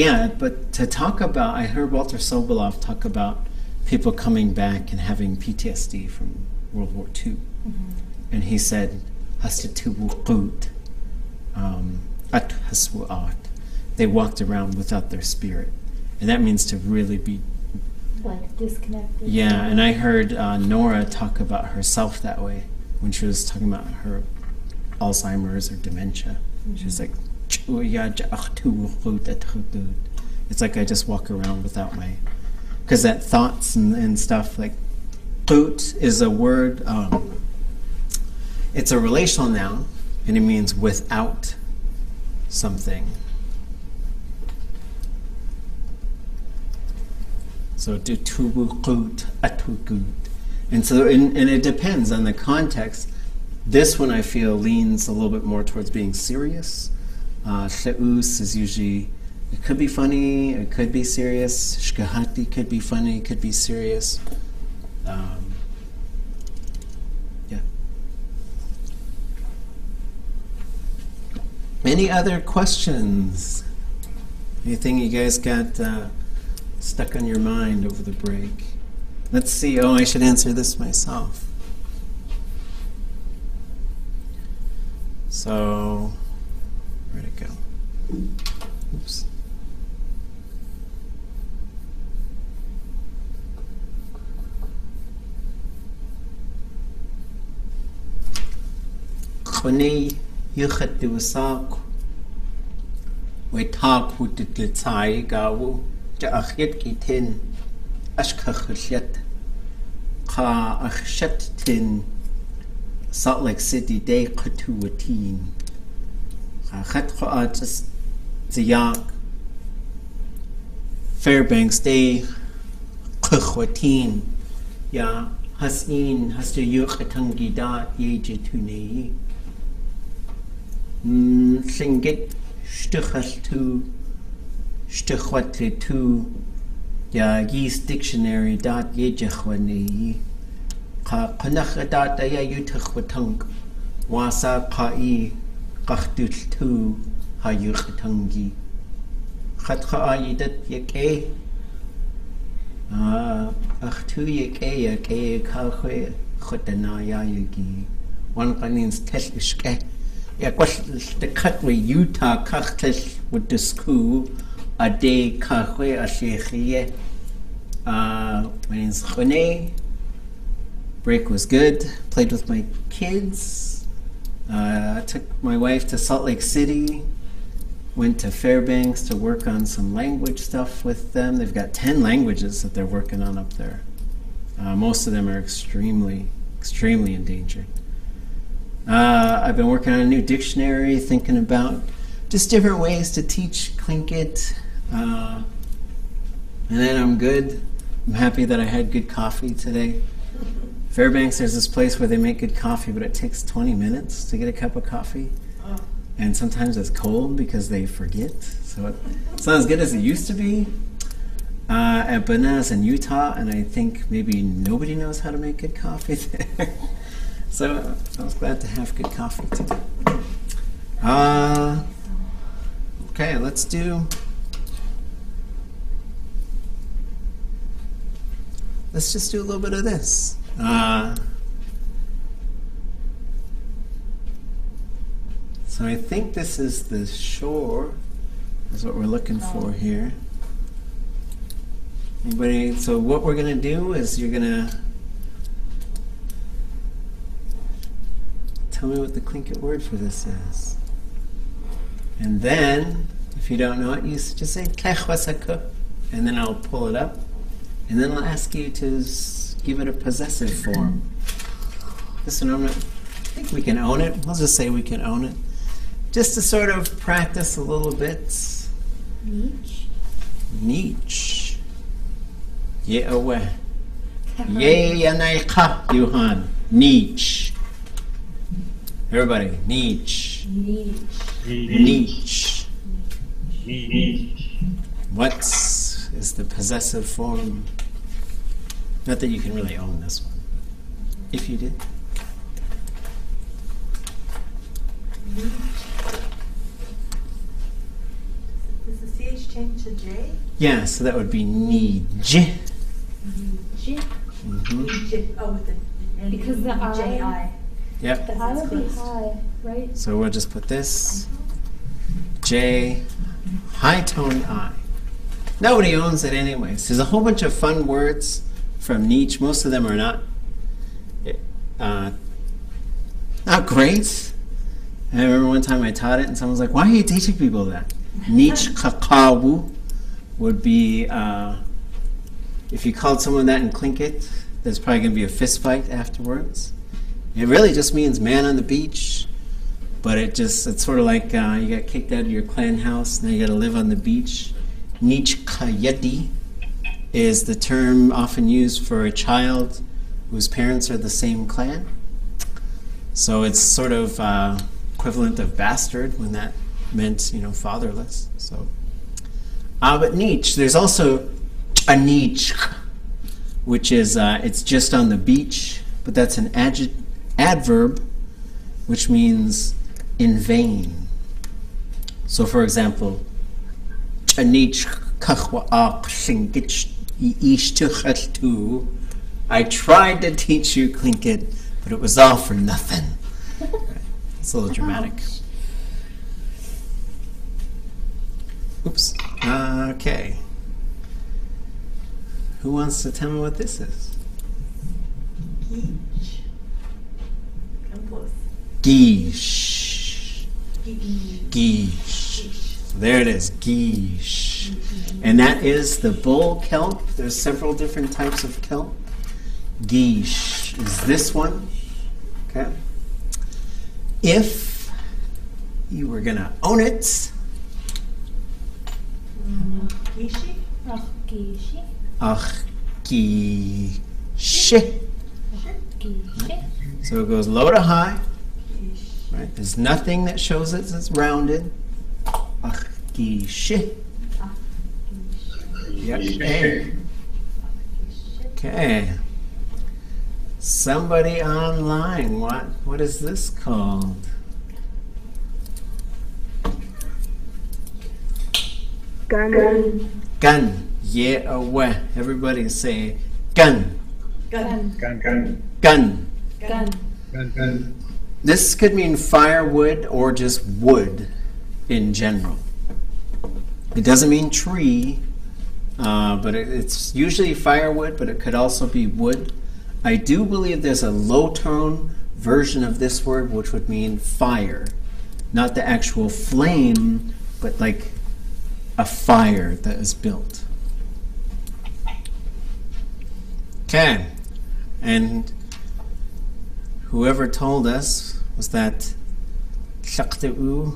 to talk about, I heard Walter Sobolov talk about people coming back and having PTSD from World War II. And he said, they walked around without their spirit. And that means to really be like disconnected. Yeah, and I heard Nora talk about herself that way when she was talking about her Alzheimer's or dementia. She was like, it's like I just walk around without my, because that thoughts and stuff, like qut is a word, it's a relational noun, and it means without something. So qut atwukut. And so and it depends on the context. This one I feel leans a little bit more towards being serious. Tlaus is usually, it could be funny, it could be serious. Shkahati could be funny, it could be serious. Yeah. Any other questions? Anything you guys got stuck on your mind over the break? Let's see. Oh, I should answer this myself. So, where'd it go? Oops. Khone yukhat diwasak we talk with the tlitsai gawu ja akhyat kitin ashkhakhshat kha akhshat tin Salt Lake City day khatuatin khat khaat ziyak Fairbanks day khwatin ya hasin hastu yukhatangi da yejetuni Tlingit shtukhatu ya Yeast Dictionary dot yejachwani qanakh dot ya yutakhwatung wasa qa'i qahtultu hayukhatangi khatqa yidat yake akhtu yake yake khakhe khotana ya yagi one qanins tel Yeah, the cut with Utah kachtel with the school a day kahwe a shekhiye. Means khone. Break was good. Played with my kids. I took my wife to Salt Lake City. Went to Fairbanks to work on some language stuff with them. They've got 10 languages that they're working on up there. Most of them are extremely endangered. I've been working on a new dictionary, thinking about just different ways to teach Tlingit. And then I'm good. I'm happy that I had good coffee today. Fairbanks, there's this place where they make good coffee, but it takes 20 minutes to get a cup of coffee. Oh. And sometimes it's cold because they forget. So it's not as good as it used to be. At Bananas in Utah, and I think maybe nobody knows how to make good coffee there. So I was glad to have good coffee today. Okay, let's just do a little bit of this. So I think this is the shore, is what we're looking for here. Anybody? So what we're gonna do is you're gonna tell me what the Tlingit word for this is. And then, if you don't know it, you just say Táax'aa, and then I'll pull it up. And then I'll ask you to give it a possessive form. This one, I think we can own it. We'll just say we can own it. Just to sort of practice a little bit. Nietzsche. Ye'aweh. Ye'yanaycha, Yuhan. Nietzsche. Everybody, Nietzsche. Nietzsche. What is the possessive form? Not that you can really own this one. If you did. Is the CH changed to J? Yeah, so that would be Nietzsche. Oh, with the because the I. J-I. Yep. The I would be high, right? So we'll just put this J, high tone I. Nobody owns it anyways. There's a whole bunch of fun words from Nietzsche. Most of them are not great. I remember one time I taught it and someone was like, why are you teaching people that? Nietzsche kakawu would be, if you called someone that in Tlingit, there's probably going to be a fist fight afterwards. It really just means man on the beach, but it's sort of like you got kicked out of your clan house, now you got to live on the beach. Nichkayedi is the term often used for a child whose parents are the same clan. So it's sort of equivalent of bastard when that meant, fatherless. So, but Nietzsche, there's also a Nietzsche, which is it's just on the beach, but that's an adverb, which means in vain. So, for example, I tried to teach you Tlingit, but it was all for nothing. It's a little dramatic. Oops. Okay. Who wants to tell me what this is? Geesh. Come close. Geesh. Geesh. Geesh. There it is. Geesh. And that is the bull kelp. There's several different types of kelp. Geesh is this one. Okay. If you were going to own it, Geeshi? Gishi. Gishi. Gishi. So it goes low to high. Geesh. Right? There's nothing that shows it as rounded. Gishi. Yep. Okay. Okay. Somebody online, what is this called? Gun. Gun. Yeah, away. Everybody say gun. Gun. Gun, gun, Gun. Gun. gun, gun. This could mean firewood or just wood in general. It doesn't mean tree, but it's usually firewood, but it could also be wood. I do believe there's a low tone version of this word which would mean fire. Not the actual flame, but like a fire that is built. Okay, and whoever told us was that Táax'aa.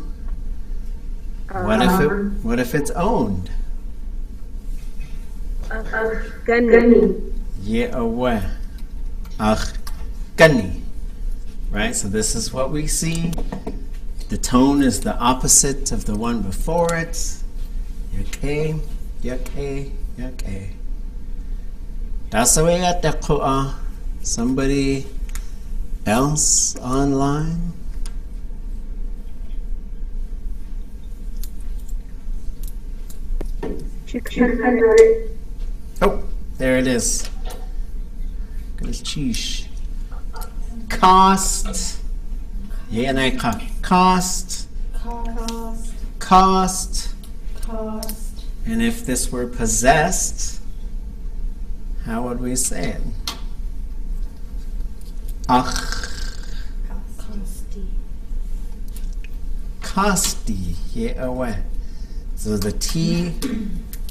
What if it's owned? Gun. Yeah, away. Gani. Right, so this is what we see. The tone is the opposite of the one before it. Yake, yake, yake. That's the way at Táax'aa. Somebody else online? Oh, there it is. Good cheese. Cost. Yeah, and cost. Cost. Cost. Cost. And if this were possessed, how would we say it? Costi. Costi. Yeah, away. So the T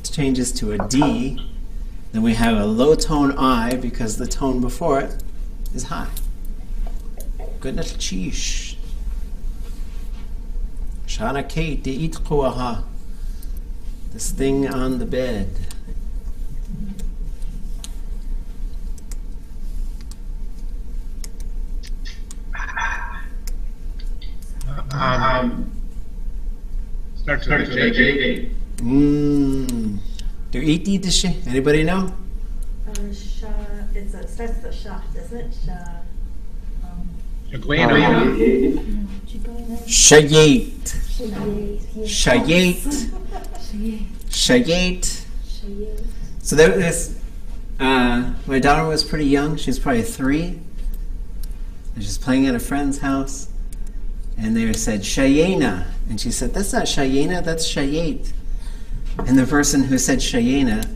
changes to a D. Then we have a low tone I because the tone before it is high. Good little cheese. Shkalneek de itquaha. This thing on the bed. Starts with a J. Do iti dishi? Anybody know? Sha. It starts with a sha, doesn't it? Sha. Shayet. Shayet. Shayet. Shayet. Shayet. So there's my daughter was pretty young. She was probably 3. And she's playing at a friend's house. And they said, Shayena. And she said, that's not Shayena, that's Shayet. And the person who said Shayena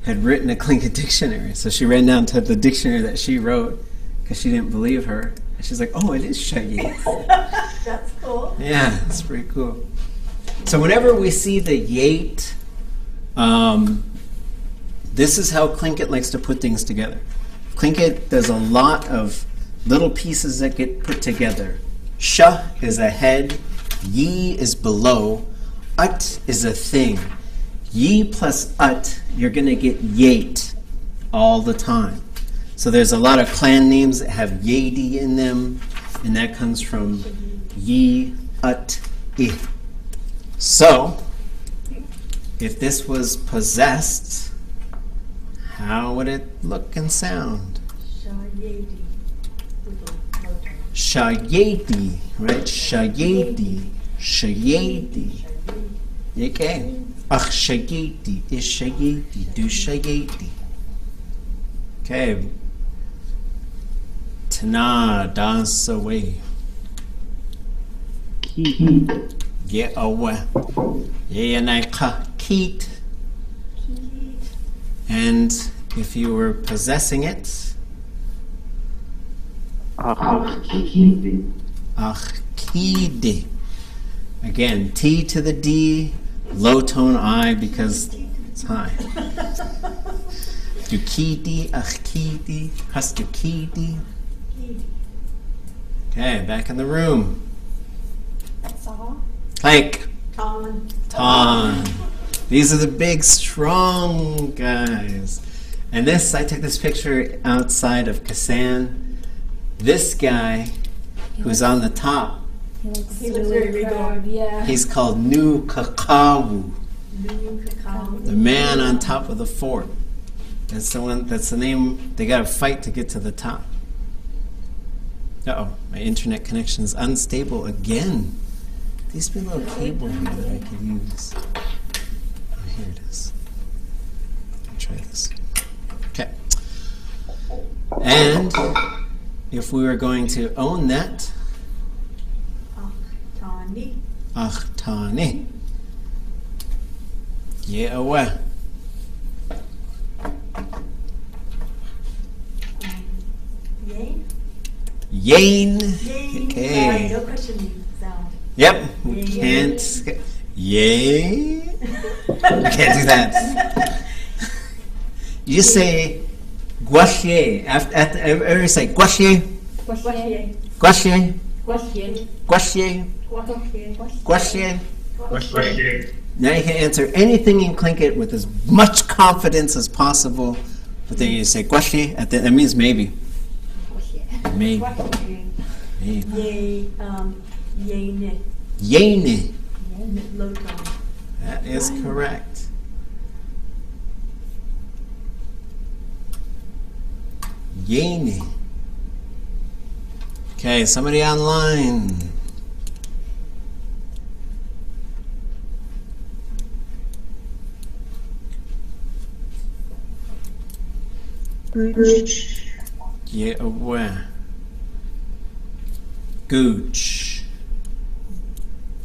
had written a Tlingit dictionary. So she ran down to the dictionary that she wrote because she didn't believe her. And she's like, oh, it is Shayet. That's cool. Yeah, it's pretty cool. So whenever we see the yate, this is how Tlingit likes to put things together. Tlingit, there's a lot of little pieces that get put together. Sha is a head, ye is below, ut is a thing. Ye plus ut, you're going to get yate all the time. So there's a lot of clan names that have yadi in them, and that comes from ye, ut, I. So, if this was possessed, How would it look and sound? Shayedi. With a low tone. Shayedi, right? Shayedi. Shayedi. Okay. Ach shayedi. Is shayedi. Do shayedi. Okay. Tana, dance away. Ki. Get away. Yeanaika, keet. And if you were possessing it, Ki. achkidi. Again, T to the D, low tone I because it's high. Dukidi, achkidi, kastukidi. Okay, back in the room. That's all. Like, Ton. Ton. These are the big, strong guys. And this, I took this picture outside of Kasan. This guy, who's on the top, He looks, He looks very regal. proud. Yeah. he's called Nu Kakawu, New cacao. the man on top of the fort. That's the one. That's the name. They got to fight to get to the top. Uh-oh, my internet connection is unstable again. There used to be a little cable here that I could use. Oh, here it is. I'll try this. Okay. And if we were going to own that, Tani. Achtani. Ye'aweh. Yay. Yain. Yay. Okay. No questioning sound. Yep. We Yay. can't. Yay. We can't do that. You just say guaxie. After every say guaxie, Yay. guaxie, Question. guaxie, Question. guaxie. Now you can answer anything in Tlingit with as much confidence as possible, but then you say guaxie. That means maybe. Maybe. Maybe. Yay. Yay. Yaine. Low tone. That is correct. Yaine. Okay, somebody online. Get away. Gooch.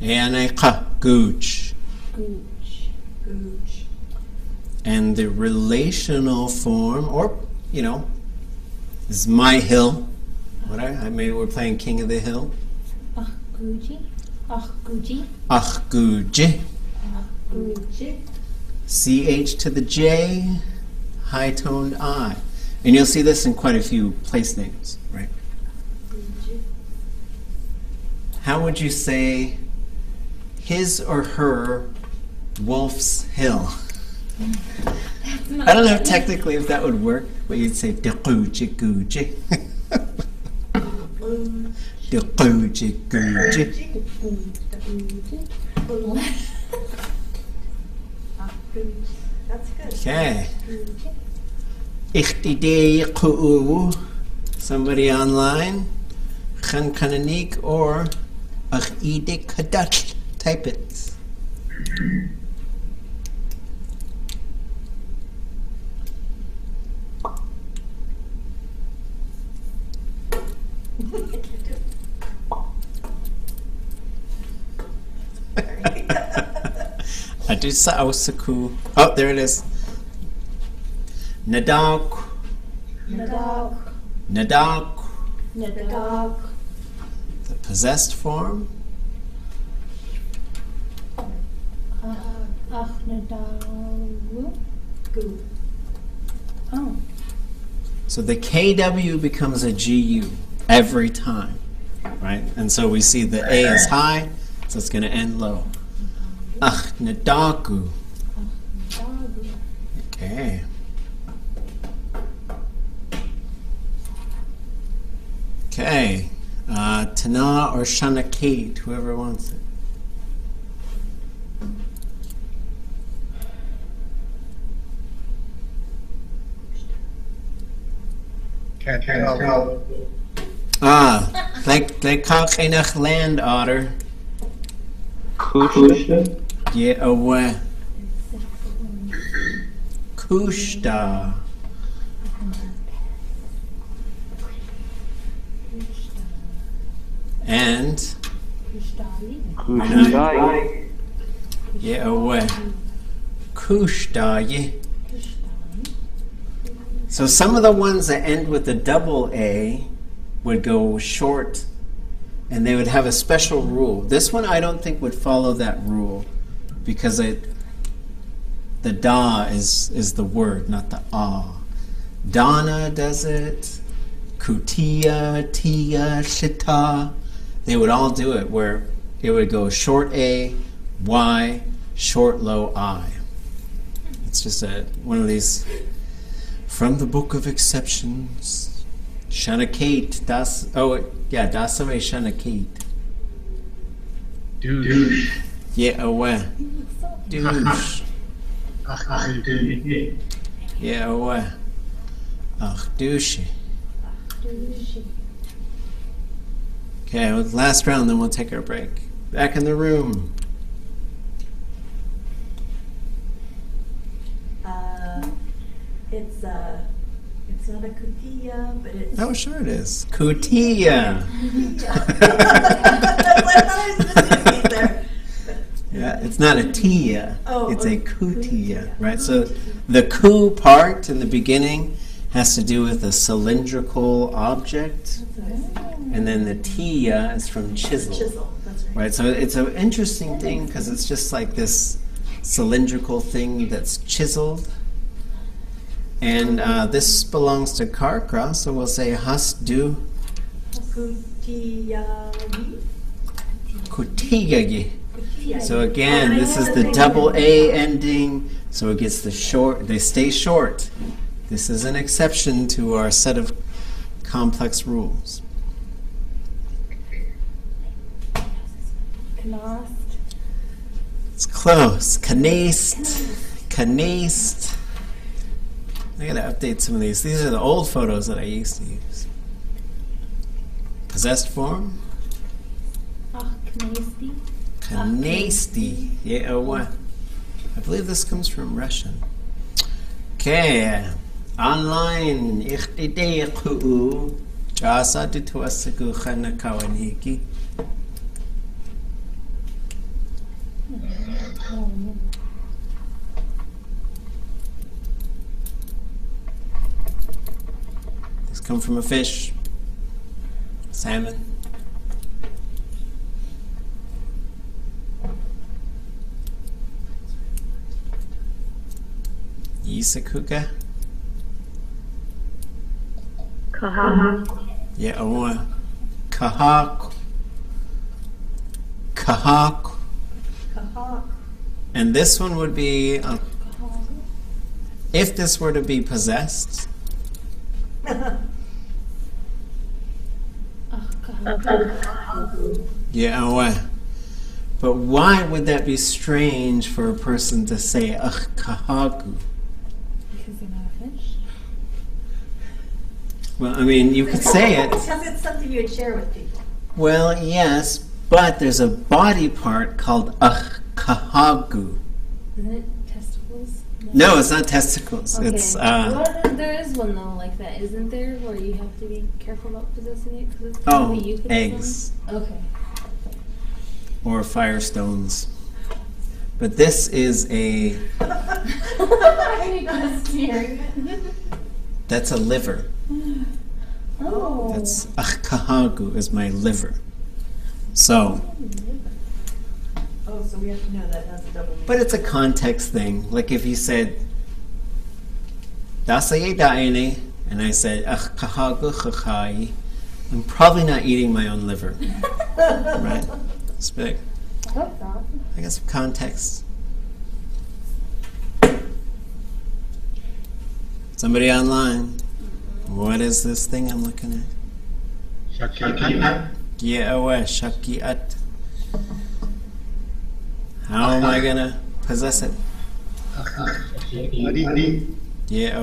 Aneka. Gooch. Gooch. Gooch. And the relational form, or, is my hill. Maybe we're playing King of the Hill. Ach, Gucci. Ach, Gucci. Ach, Guji. Gucci. CH to the J, high toned I. And you'll see this in quite a few place names, right? Gooch. How would you say his or her Wolf's Hill? I don't know technically if that would work, but you'd say Guji Guji. Guji Guji. That's good. Okay. Ichtidei Ku'u. Somebody online. Shkalneek or Achide Kadat. Type it. Adisa Osaku. Oh, there it is. Nadak. Nadak. Nadak. Nadak. The possessed form. Ach, Nadawu. Goo. Oh. So the KW becomes a GU every time, right? And so we see the A is high, so it's going to end low. Ach, nadaku. Nadagu. Okay. Okay. Tana or Shanakate, whoever wants it. Can't tell. They call Enach land otter. Kushta. Yeah, away. Kushta. And Kushdai. yeah, away. Kushta. So some of the ones that end with a double A would go short, and they would have a special rule. This one I don't think would follow that rule, because the da is the word, not the ah. Donna does it. Kutia, Tia, Shita. They would all do it where it would go short A, Y, short low I. It's just one of these from the book of exceptions. Shanakate, Dasaway Shanakate. Douche. Yeah, away. Douche. Douche. Yeah, away. Ach, douche. Okay, well, last round, then we'll take our break. Back in the room. It's not a kutia, but it's. Oh, sure it is. Kutia. Yeah, it's not a tia. It's a kutia, right? So the ku part in the beginning has to do with a cylindrical object, and then the tia is from chisel. Chisel, that's right. Right, so it's an interesting thing because it's just like this cylindrical thing that's chiseled. And this belongs to Karkra, so we'll say has du Kutiyagi. kutigagi. So again, this is the double A ending, so it gets the short, they stay short. This is an exception to our set of complex rules. Knost. It's close. Kanast. I gotta update some of these. These are the old photos that I used to use. Possessed form? Ach, knasti. Kanasti. Yeah, what? I believe this comes from Russian. Okay. Online. Ichtideku. Táax'aa dituasaku chanakawaniki. This come from a fish. Salmon. Yisakuka. Kahak. Yeah, awa. Kahak. Kahak. Kahak. And this one would be, if this were to be possessed, yeah, awa. But why would that be strange for a person to say kahaku? Because they're not a fish. Well, I mean, you could say it. Because it's something you would share with people. Well, yes, but there's a body part called kahagu. Isn't it testicles? No, it's not testicles. Okay. It's Well, there is one though like that, isn't there? Where you have to be careful about possessing it because it's kind of a euphemism. eggs Okay. or firestones. But this is that's a liver. Oh. That's kahagu is my liver. So, Oh, so we have to know that that's a double meaning. but it's a context thing. Like if you said dasaye daene and I said kahagu chachai, I'm probably not eating my own liver. Right? It's big. I I got some context. Somebody online. What is this thing I'm looking at? Shakiat. Yeah, shakiat. How am I gonna possess it? Adi. Yeah,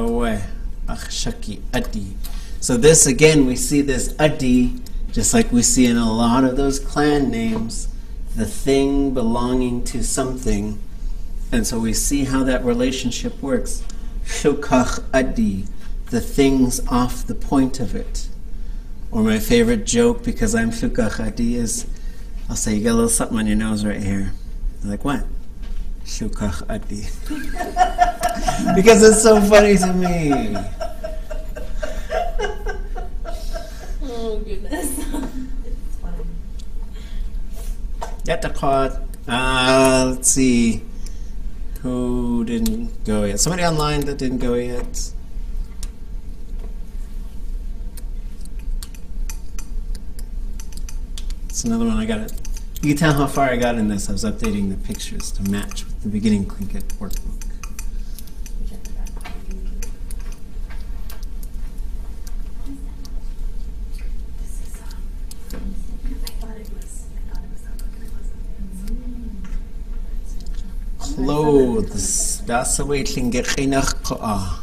shakiati. So this, again, we see this adi, just like we see in a lot of those clan names, the thing belonging to something. And so we see how that relationship works. Shukach adi, the thing's off the point of it. Or my favorite joke, because I'm shukach adi, is I'll say, you got a little something on your nose right here. They're like, what? Shukach adi. Because it's so funny to me. Oh, goodness. It's funny. Yatakot. Let's see. Who didn't go yet? Somebody online that didn't go yet? It's another one I got it. You can tell how far I got in this. I was updating the pictures to match with the beginning Tlingit workbook. Clothes. That's the way Tlingit chinach ko'ah.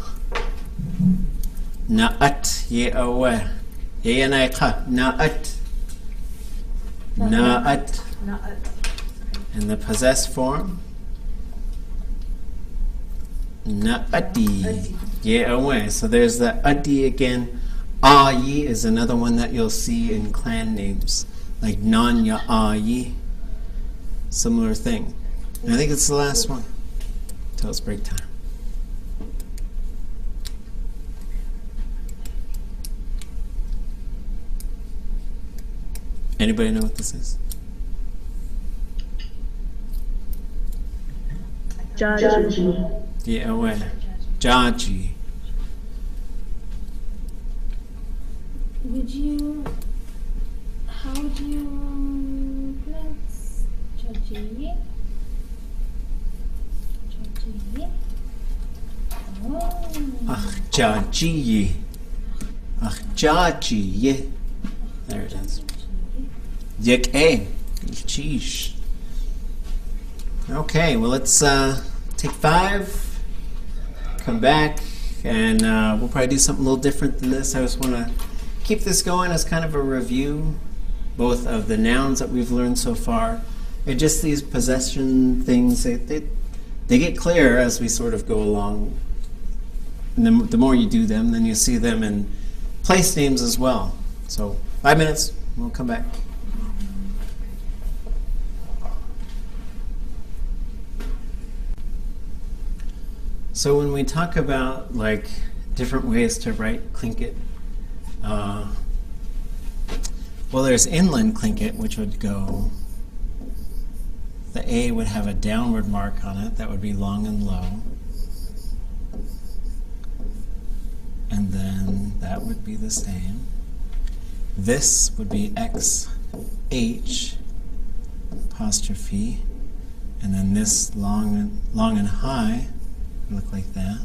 Na'at ye'aweh. Ye'yanaycha. Na'at. Na'at. In the possessed form. Na'ati. Ye'aweh. So there's the adi again. Ayi is another one that you'll see in clan names. Like non ya'ayi. Similar thing. And I think it's the last one. Till it's break time. Anybody know what this is? Jaji. Yeah, away. Jaji. How would you pronounce Jaji? Jaji? Oh. Ach, jaji. Ach, jaji. There it is. Yik a. Cheesh. Okay, well let's take 5, come back, and we'll probably do something a little different than this. I just want to keep this going as kind of a review, both of the nouns that we've learned so far, and just these possession things. They get clearer as we sort of go along. And the more you do them, then you see them in place names as well. So 5 minutes, we'll come back. So when we talk about like different ways to write Tlingit, well, there's inland Tlingit, which would go, the A would have a downward mark on it, that would be long and low. And then that would be the same. This would be X, H, apostrophe, and then this long and high look like that.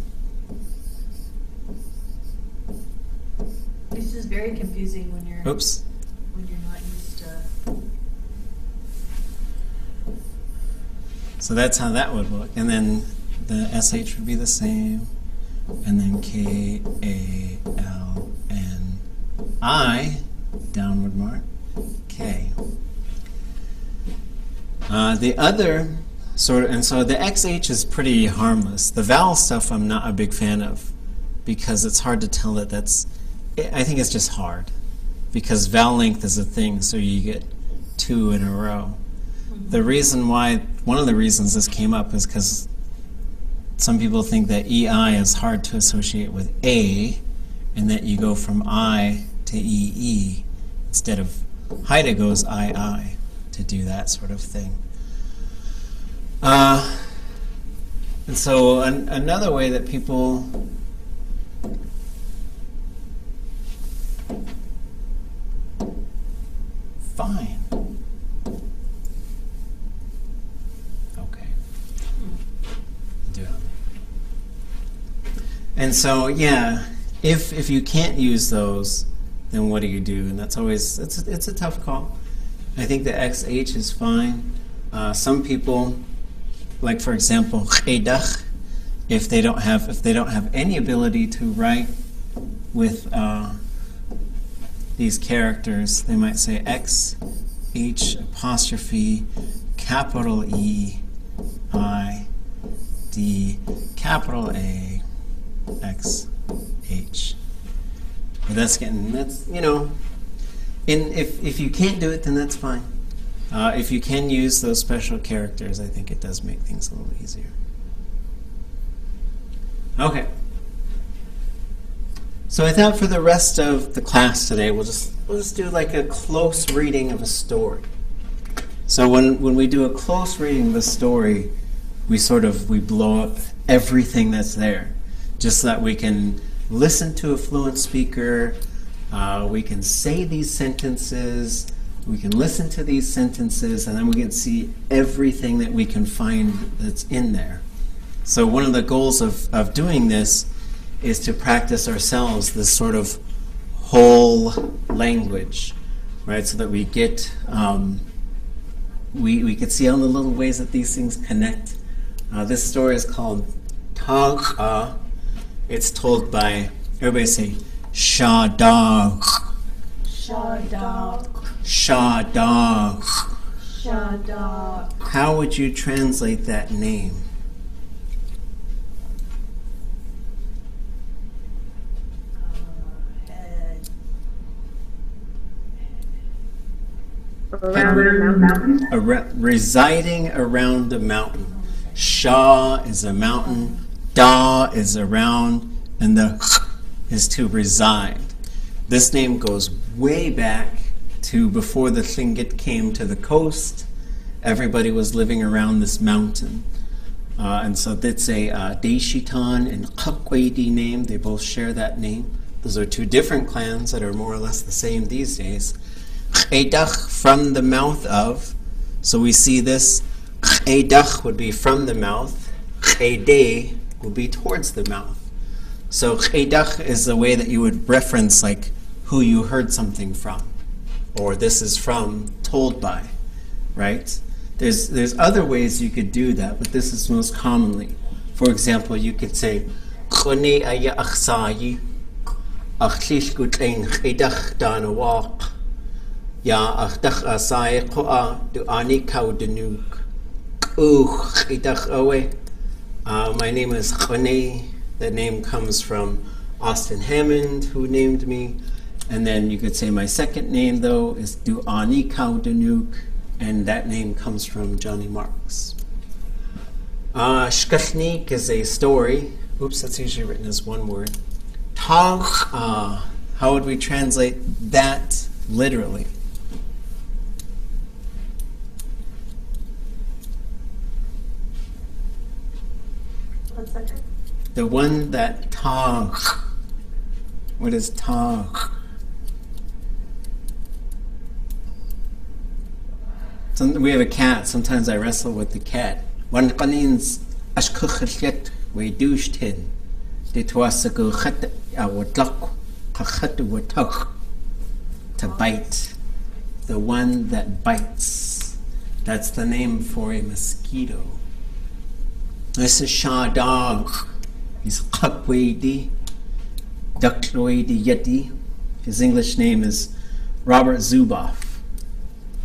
It's just very confusing when you're when you're not used to. So that's how that would look. And then the SH would be the same. And then K, A, L, N, I, downward mark, K. The other sort of, and so the XH is pretty harmless. The vowel stuff I'm not a big fan of because it's hard to tell that that's, I think it's just hard because vowel length is a thing, so you get 2 in a row. The reason why, one of the reasons this came up is because some people think that EI is hard to associate with A and that you go from I to EE instead of Haida goes II to do that sort of thing. And so another way that people fine. Okay. Do it. And so yeah, if you can't use those, then what do you do? And that's always it's a tough call. I think the XH is fine. Some people, like for example, chedach, if they don't have any ability to write with these characters, they might say X, H, apostrophe, capital E, I, D, capital A, X, H. But that's, you know, if you can't do it, then that's fine. If you can use those special characters, I think it does make things a little easier. Okay. So I thought for the rest of the class today, we'll just do like a close reading of a story. So when we do a close reading of a story, we blow up everything that's there, just so that we can listen to a fluent speaker, we can say these sentences, we can listen to these sentences, and then we can see everything that we can find that's in there. So one of the goals of doing this is to practice ourselves this sort of whole language, right? So that we get, we can see all the little ways that these things connect. This story is called Táax'aa. It's told by, everybody say, Shadagh. Shadagh. Shadagh. Shadagh. How would you translate that name? Residing around a mountain. Shah is a mountain, Da is around, and the is to reside. This name goes way back to before the Tlingit came to the coast. Everybody was living around this mountain. And so that's a Daeshitan and Qakwadi name. They both share that name. Those are two different clans that are more or less the same these days. Khedach, from the mouth of. So we see this. Khedach would be from the mouth. Khedeh would be towards the mouth. So khedach is the way that you would reference like who you heard something from, or this is from, told by, right? There's other ways you could do that, but this is most commonly. For example, you could say khone aya akhsayi akhlish gutlein khedach danawaq ya akhdach asai qoa du ani kaudenuk khedach awe. My name is Khone. That name comes from Austin Hammond, who named me. And then you could say my second name, though, is Du'ani Kaudanuk, and that name comes from Johnny Marks. Shkalneek is a story. Oops, that's usually written as one word. Táax'aa, how would we translate that literally? 1 second. The one that Táax'aa. What is Táax'aa? We have a cat. Sometimes I wrestle with the cat. One qanins ashkukhlet we douchtin. Ditwasaku khat awadlak kakhat watak. To bite. The one that bites. That's the name for a mosquito. This is Shadagh. He's Qakwadi, Duckloidi Yeti. His English name is Robert Zuboff.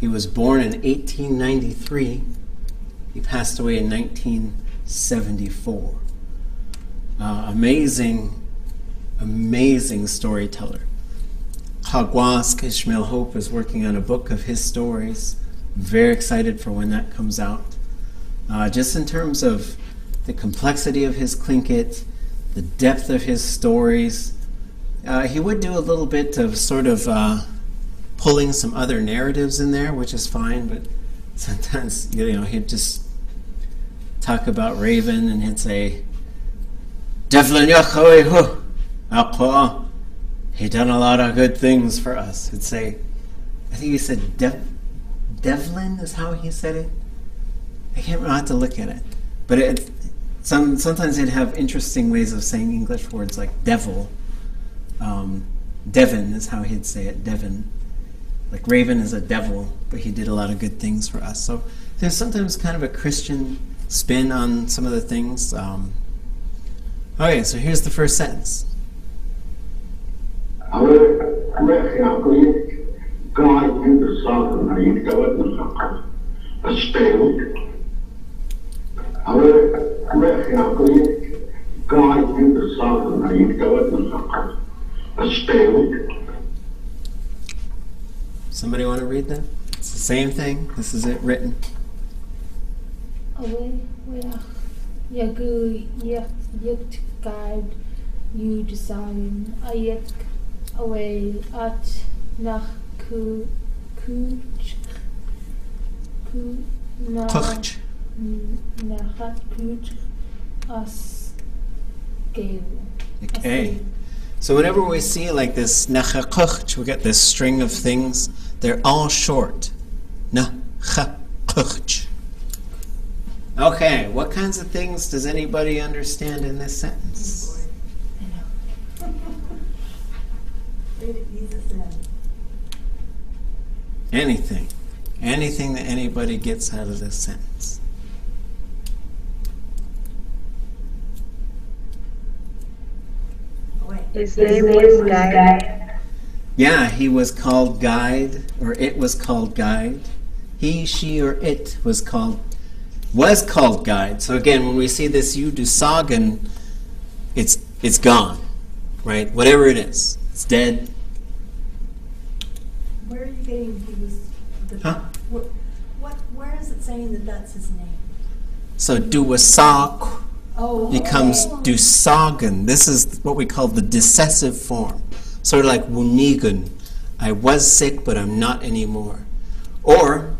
He was born in 1893. He passed away in 1974. Amazing storyteller. Hagwask Ishmael Hope is working on a book of his stories. Very excited for when that comes out. Just in terms of the complexity of his Tlingit, the depth of his stories. He would do a little bit of sort of pulling some other narratives in there, which is fine, but sometimes, he'd just talk about Raven and he'd say, he done a lot of good things for us. He'd say, I think he said Devlin is how he said it. I can't remember, I'll have to look at it. But sometimes they'd have interesting ways of saying English words like devil. Devon is how he'd say it, Devon. Like Raven is a devil, but he did a lot of good things for us. So there's sometimes kind of a Christian spin on some of the things. Okay, so here's the first sentence. Somebody want to read that? It's the same thing. This is it written. Away, yagu yet guide you design ayek away at nach ku na Kuch. nachat kuch as gave. Okay. So whenever we see like this nachakuch, we get this string of things. They're all short. Nachakuch. Okay, what kinds of things does anybody understand in this sentence? Read it, Jesus in. Anything. Anything that anybody gets out of this sentence. Oh, wait. His name was Guy. Yeah, he was called guide, or it was called guide. He, she, or it was called guide. So again, when we see this yudusagan, it's gone, right? Whatever it is, it's dead. Where are you getting he was? Huh? Where is it saying that that's his name? So duwasak Oh. becomes dusagan. This is what we call the decessive form. Sort of like wunigan. I was sick, but I'm not anymore. Or,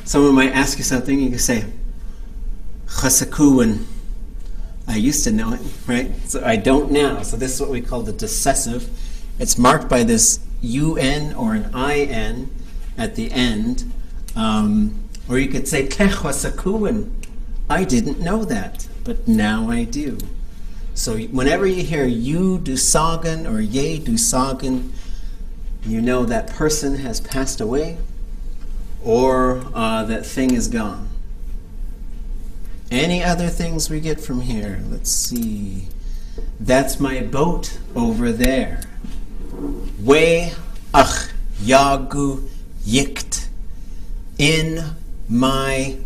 someone might ask you something, you can say, chasakuwan. I used to know it, right? So I don't now. So this is what we call the decessive. It's marked by this un or an in at the end. Or you could say, chasakuwan. I didn't know that, but now I do. So whenever you hear you do sagan or ye do sagan, you know that person has passed away or that thing is gone. Any other things we get from here? Let's see. That's my boat over there. We ach yagu yikt. In my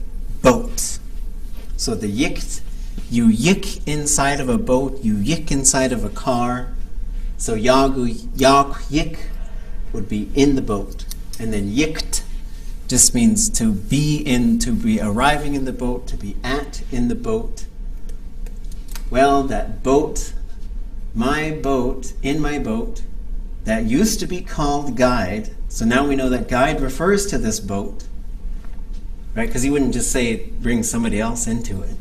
boat. So the yikt, you yik inside of a boat, you yik inside of a car. So yagu, yak, yik would be in the boat. And then yikt just means to be arriving in the boat, to be in the boat. Well, that boat, my boat, in my boat, that used to be called guide. So now we know that guide refers to this boat, right? Because he wouldn't just say bring somebody else into it.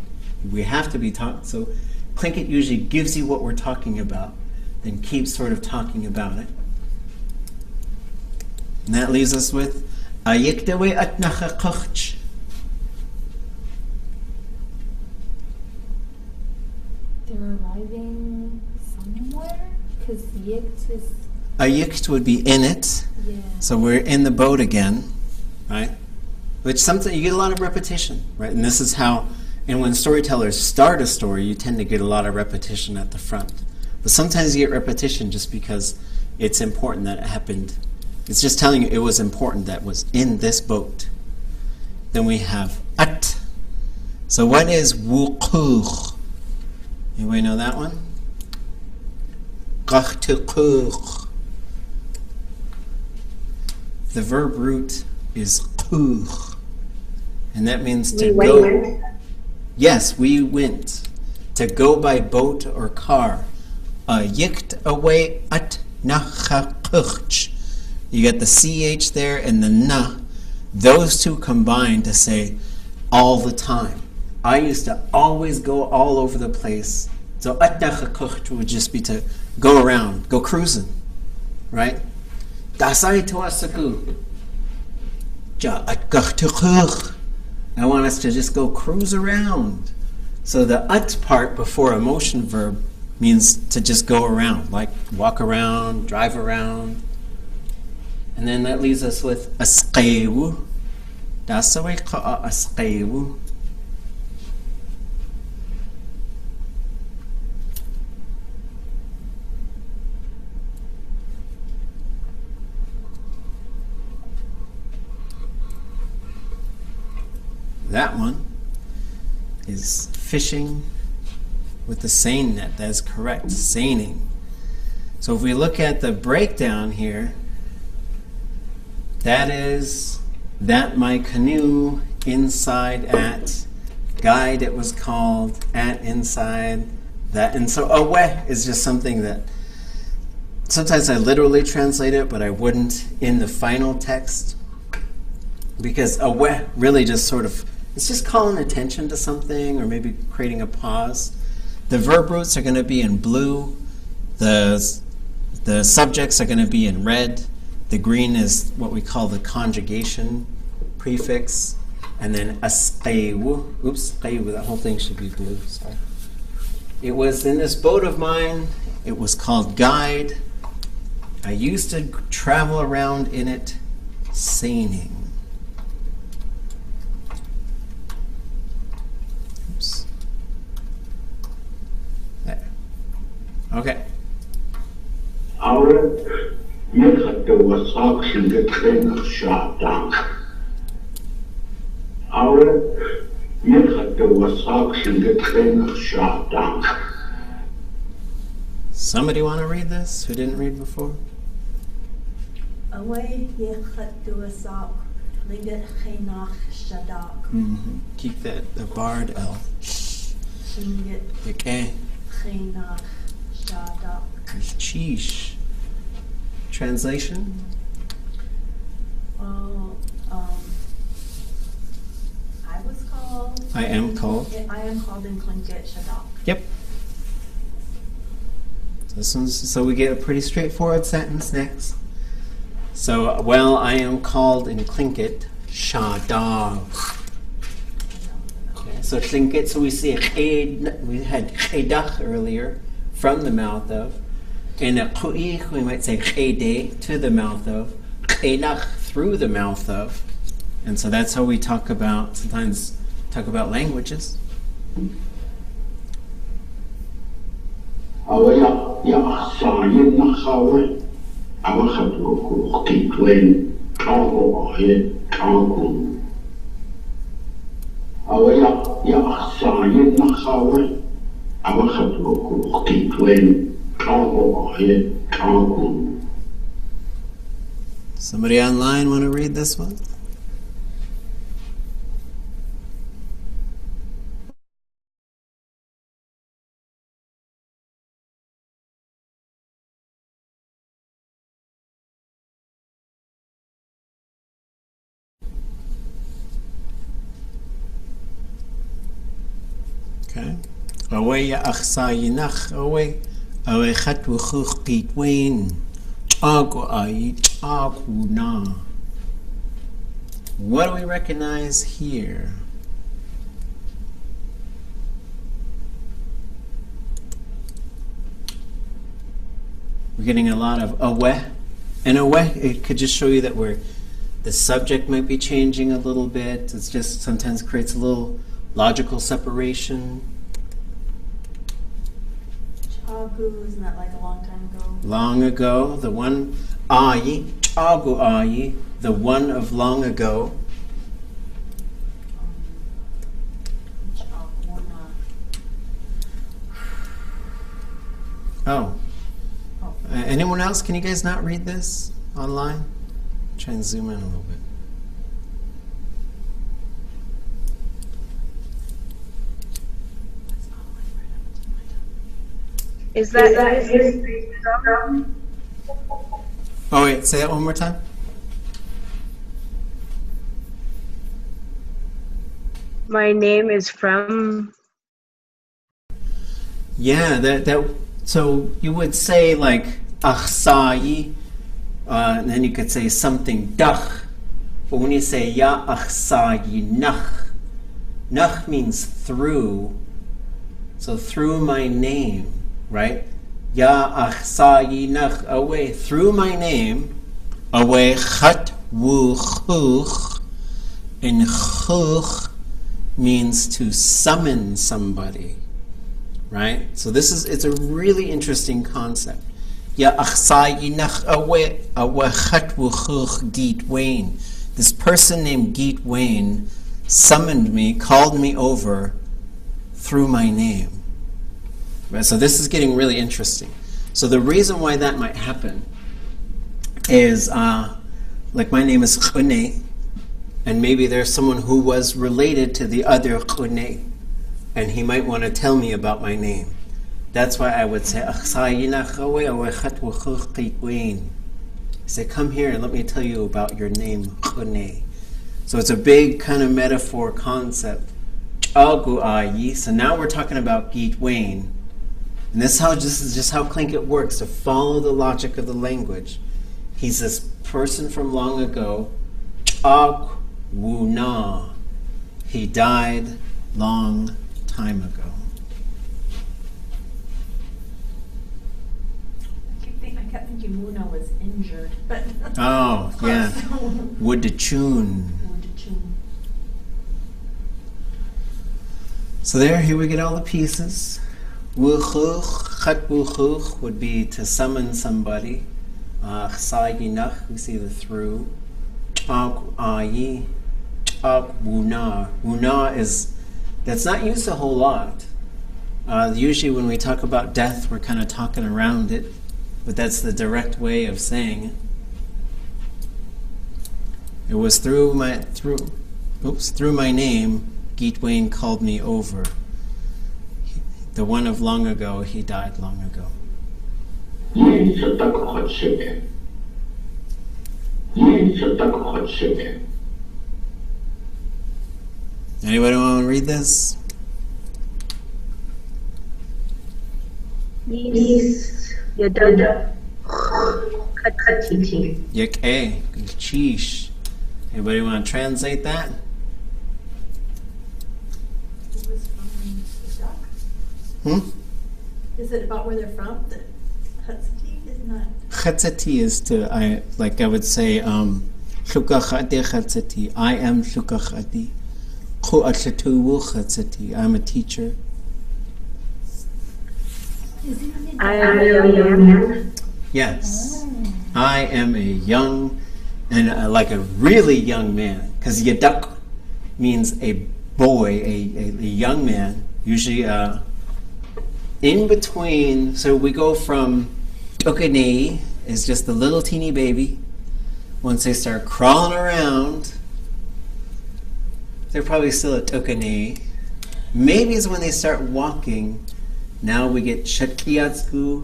We have to be talking. So Tlingit usually gives you what we're talking about, then keeps sort of talking about it. And that leaves us with ayikdawe atnachakuch. They're arriving somewhere? Because yikt is... Ayikt would be in it. Yeah. So we're in the boat again, right? Which something you get a lot of repetition, right? And this is how, and when storytellers start a story, you tend to get a lot of repetition at the front. But sometimes you get repetition just because it's important that it happened. It's just telling you it was important that was in this boat. Then we have at. So what is wuquch? Anybody know that one? Qachtuquch. The verb root is quch. And that means to go. Yes, we went. To go by boat or car. Yikt away at nachakuch. You get the ch there and the na. Those two combine to say all the time. I used to always go all over the place. So at nachakuch would just be to go around, go cruising, right? Dasai toasaku. Ja at gachtukuch. I want us to just go cruise around. So the at part before a motion verb means to just go around, like walk around, drive around. And then that leaves us with asqewu. That's the way asqewu. That one is fishing with the seine net. That's correct, seining. So if we look at the breakdown here, that is that my canoe inside at, guide it was called, at inside, that. And so awe is just something that sometimes I literally translate it, but I wouldn't in the final text, because awe really just sort of, it's just calling attention to something or maybe creating a pause. The verb roots are going to be in blue. The subjects are going to be in red. The green is what we call the conjugation prefix. And then asqaywu. Oops, qaywu, that whole thing should be blue. Sorry. It was in this boat of mine. It was called Guide. I used to travel around in it, seining. Oops. There. Okay. Our was auction the train of shot down. Our was auction the train of shot down. Somebody want to read this who didn't read before? Away yechatuasak linget chenach shadak. Keep that, the barred L. Linget Okay. chenach shadak. Sheesh. Translation? Well, I was called. I am called. I am called in Tlingit shadak. Yep. So we get a pretty straightforward sentence next. So, well, I am called in Tlingit shadag. Okay, so Tlingit, so we see we had chedach earlier, from the mouth of. In a qu'ich, we might say chede, to the mouth of. Chedach, through the mouth of. And so that's how we sometimes talk about languages. Our sign Nahawe. Our Hatu Kitwin, Tango Ahead, Tango. Our sign Nahawe. Our Hatu Kitwin. Somebody online want to read this one? Okay. Away ya akhsa yinach away. What do we recognize here? We're getting a lot of aweh. And aweh, it could just show you that the subject might be changing a little bit. It's just sometimes creates a little logical separation. Isn't that like a long time ago? Long ago, the one ayi, chagu ayi, the one of long ago. Oh. Anyone else? Can you guys not read this online? Try and zoom in a little bit. Is that Oh wait, say that one more time. my name is from? Yeah, that. So you would say like Táax'aa, and then you could say something dach. But when you say ya Táax'aa nach, nach means through. So through my name, right? Ya Táax'aa nach, away through my name, away chat wu chuch, and chuch means to summon somebody, right? So it's a really interesting concept. Ya Táax'aa nach, away chat wu chuch Geet Wayne. This person named Geet Wayne summoned me, called me over through my name. Right, so this is getting really interesting. So the reason why that might happen is, like my name is Shkalneek, and maybe there's someone who was related to the other Shkalneek, and he might want to tell me about my name. That's why I would say, say, come here and let me tell you about your name, Shkalneek. So it's a big kind of metaphor concept. So now we're talking about Geet Wayne. And this is just how Tlingit works, to follow the logic of the language. He's this person from long ago. Táax'aa. He died long time ago. I kept thinking Muna was injured, but Oh, yeah. Woodachun. So here we get all the pieces. Wuchuch would be to summon somebody. We see the through. Táax'aa. Wuna is, that's not used a whole lot. Usually when we talk about death, we're kind of talking around it, but that's the direct way of saying it. It was through my name, Geet Wayne called me over. The one of long ago, he died long ago. Anybody want to read this? Okay, sheesh. Anybody want to translate that? Is it about where they're from? The Táax'aa is not. Táax'aa is to, I would say, Táax'aa. I am Táax'aa. I'm a teacher. I am a young man. Yes. I am a young, and like a really young man. Because yadak means a boy, a young man. Usually in between, so we go from Táax'aa is just the little teeny baby. Once they start crawling around, they're probably still at Táax'aa. Maybe it's when they start walking. Now we get shkalneek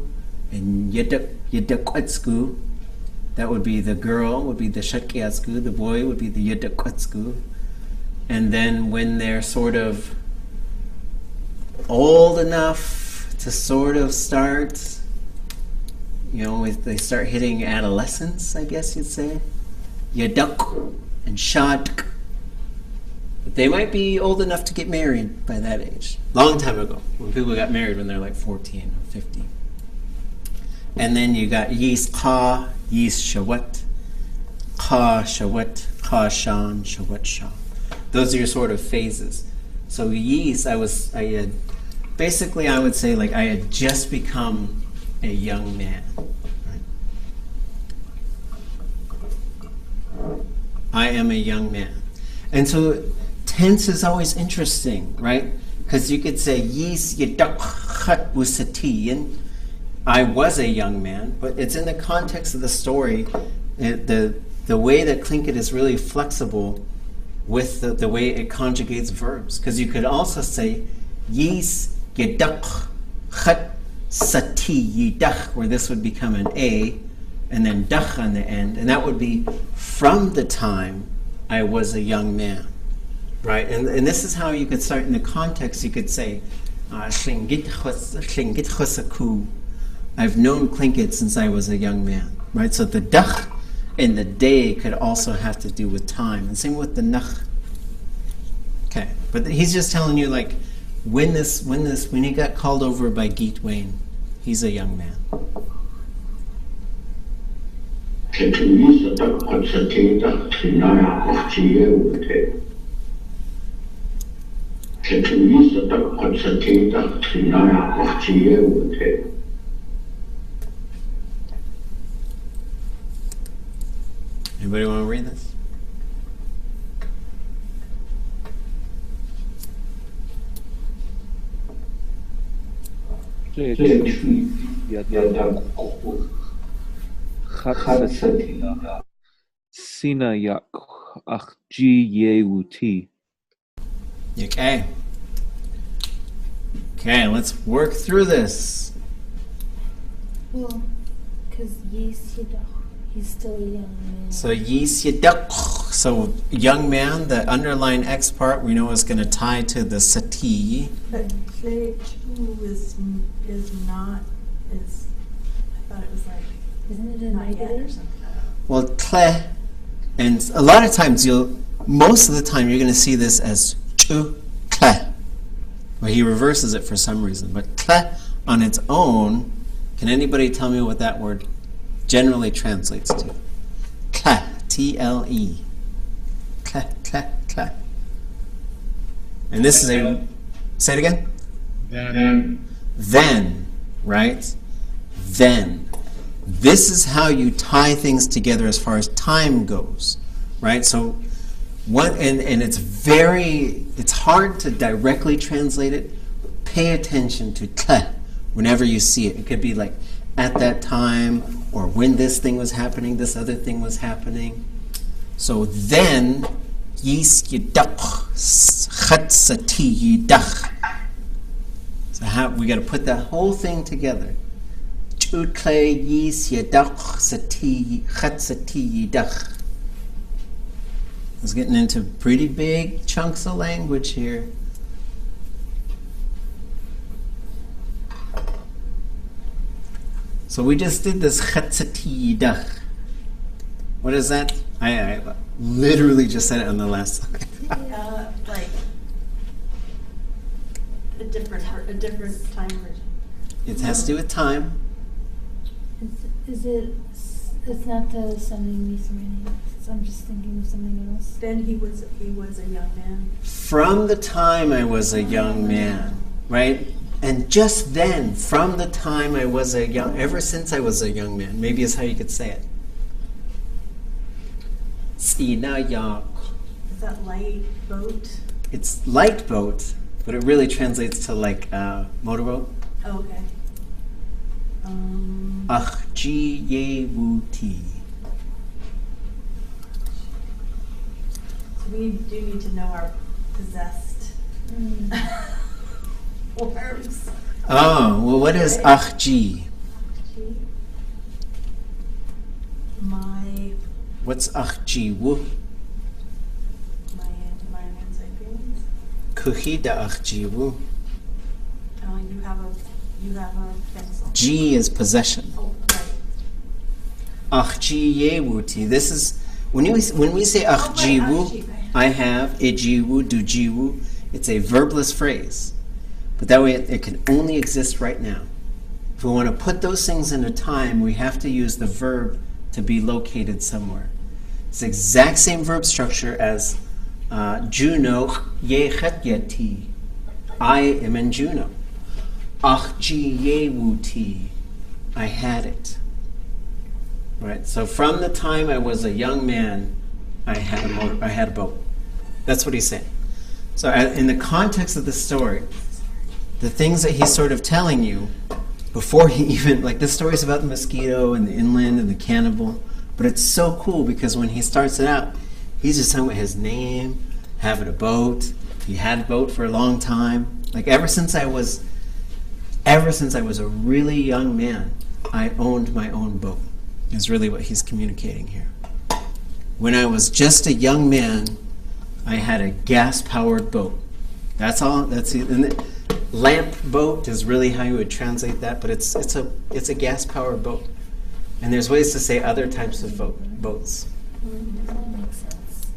and yadakwetsku. That would be the girl, would be the shkalneek. The boy would be the yadakwetsku. And then when they're sort of old enough to sort of start, they start hitting adolescence, I guess you'd say. Yadak and shadk. But they might be old enough to get married by that age. Long time ago, when people got married when they're like 14 or 15. And then you got Yis Ka, Yis Shawat, Ka Shawat, Ka Shan, Shawat Shan. Those are your sort of phases. So Yis, I would say like I had just become a young man. Right? I am a young man. And so tense is always interesting, right? Because you could say, Yis Yadak Chat Wusatiyan. I was a young man, but it's in the context of the story, the way that Tlingit is really flexible with the way it conjugates verbs. Because you could also say, Yis Yadak Chat Sati Yidach, where this would become an A, and then Dach on the end, and that would be from the time I was a young man. Right, and this is how you could start in the context. You could say, Tlingit chosaku. I've known Tlingit since I was a young man. Right, so the dach in the day could also have to do with time, and same with the nach. Okay, but he's just telling you like when he got called over by Geet Wayne, he's a young man. Anybody want to read this? Tlingit Yadam Chatsatila Sina Yak Achji Yewuti. Okay. Okay, let's work through this. Well, because he's still a young man. So yis yeduk. So young man, the underlying X part we know is going to tie to the sati. But Tle is not, I thought it was like, Isn't it a not yet or negative? something. Well, tle, and a lot of times most of the time you're going to see this as chu tle. Well, he reverses it for some reason. But tle on its own, can anybody tell me what that word generally translates to? Tle, T-L-E. Tle, tle, tle. And this is say it again? Then, right? Then. This is how you tie things together as far as time goes, right? So, it's hard to directly translate it. But pay attention to tle whenever you see it. It could be like at that time, or when this thing was happening, this other thing was happening. So then, yis yidach chatsati yidach. So we got to put that whole thing together. Chutle yis yidach chatsati yidach. I was getting into pretty big chunks of language here. So we just did this chatsati yidach. What is that? I literally just said it on the last slide. Like a different time version. It has to do with time. It's not the something Mismani. I'm just thinking of something else. Then he was a young man. From the time I was a young man, right? And just then, from the time I was ever since I was a young man, maybe is how you could say it. Sina yak. Is that light boat? It's light boat, but it really translates to like motorboat. Oh, okay. Achji yewuti. So we do need to know our possessed verbs. Oh, well, what is achji? My What's achji wu? my inside feelings. Kuhida achji wu. You have a pencil. Ji is possession. Oh, right. Achji yewuti. This is when we say achji wu. achji, right. I have ijiwu, dujiwu. It's a verbless phrase, but that way it can only exist right now. If we want to put those things into time, we have to use the verb to be located somewhere. It's the exact same verb structure as Juno yechetyati. I am in Juno. Achji yewuti. I had it. Right. So from the time I was a young man, I had a boat. That's what he's saying. So in the context of the story, the things that he's sort of telling you before he even, like this story is about the mosquito and the inland and the cannibal, but it's so cool because when he starts it out, he's just talking about his name, having a boat. He had a boat for a long time. Like ever since I was a really young man, I owned my own boat. Is really what he's communicating here. When I was just a young man, I had a gas-powered boat. That's all. That's it. And the lamp boat is really how you would translate that, but it's a gas-powered boat. And there's ways to say other types of boats. That makes sense.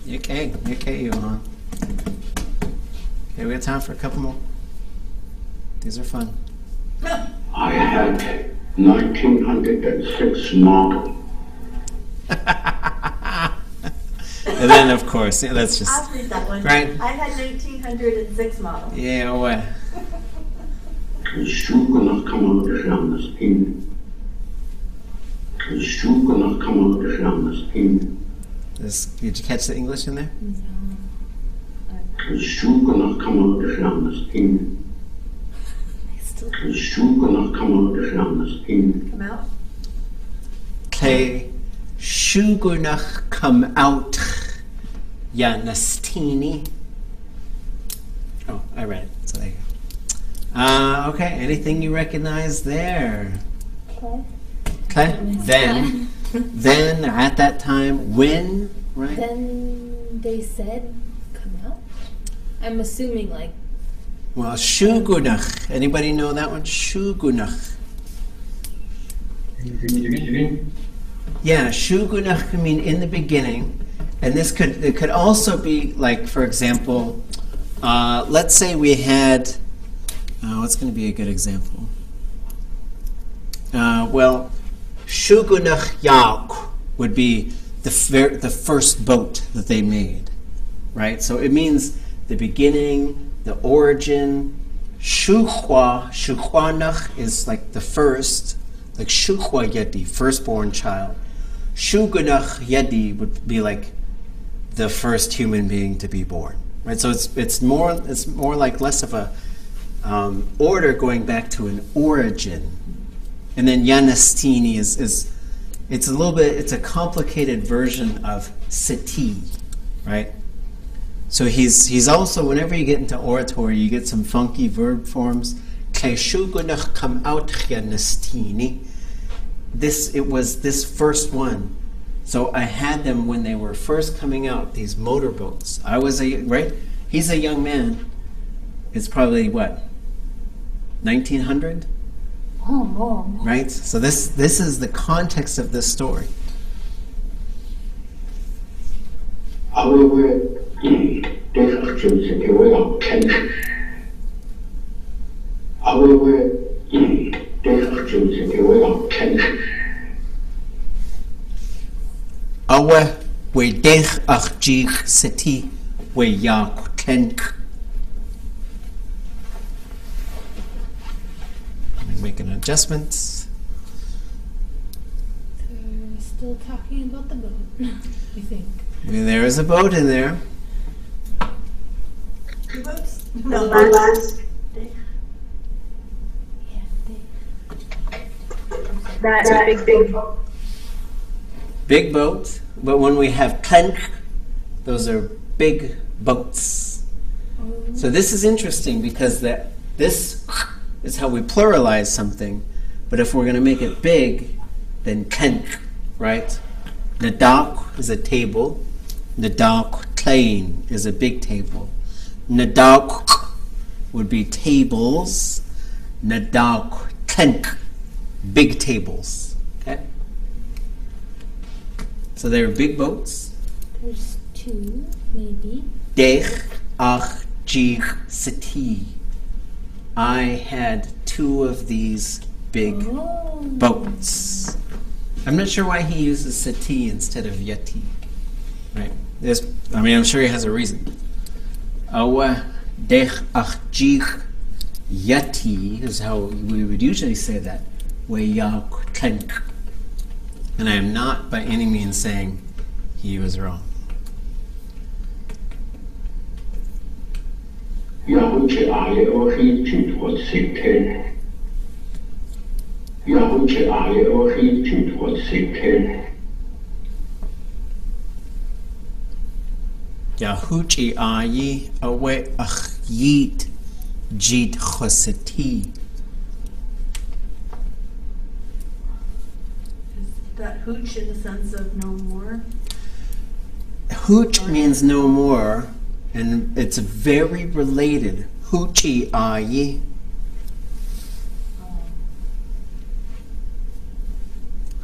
Okay, Johan. Okay, we got time for a couple more. These are fun. I had 1906 model. And then, of course, yeah, that's just I'll read that one. right. I had 1906 model. Yeah, what? Zoeken naar kamers in. Zoeken naar kamers in. Did you catch the English in there? No. Zoeken naar kamergrammes Zoeken naar kamergrammes Come out. Okay. Shugunach come out Yanastini. Oh, I read it. So there you go. Okay, anything you recognize there? Okay. Then at that time, when, right? Then they said, come out. I'm assuming like. Well, Shugunach. Anybody know that one? Shugunach. Yeah, Shugunach can mean in the beginning, and it could also be like, for example, let's say we had. What's going to be a good example? Well, Shugunach Yak would be the first boat that they made, right? So it means the beginning, the origin. Shuhwanach is like the first, like Shuhwa Yedi, firstborn child. Shugunach Yedi would be like the first human being to be born, right? So it's more like less of a order going back to an origin. And then Yanastini is it's a complicated version of Sati, right? So he's also, whenever you get into oratory, you get some funky verb forms. Kaishugunach come out Yanastini. It was this first one. So I had them when they were first coming out, these motorboats. Right? He's a young man. It's probably what? 1900? Oh. Right? So this is the context of this story. Awe we dech achjich seti we yak kenk. Make an adjustment. So we're still talking about the boat, I think. There is a boat in there. Two boats? No, Yeah, That's a big boat. Big boat, but when we have kenk, those are big boats. So this is interesting because this is how we pluralize something, but if we're going to make it big, then kenk, right? Nadak is a table. Nadak klein is a big table. Nadak would be tables. Nadak kenk, big tables. Okay? So they're big boats. there's two, maybe. Dech ach jich seti. I had two of these big boats. I'm not sure why he uses sati instead of yeti. Right? I'm sure he has a reason. Awa dech ach jich yeti is how we would usually say that. Weyak kenk. And I am not by any means saying he was wrong. Yahuchi ayi awe achyit jit choseti. Is that hooch in the sense of no more? Hooch means no more, and it's very related. Hoochi ayi.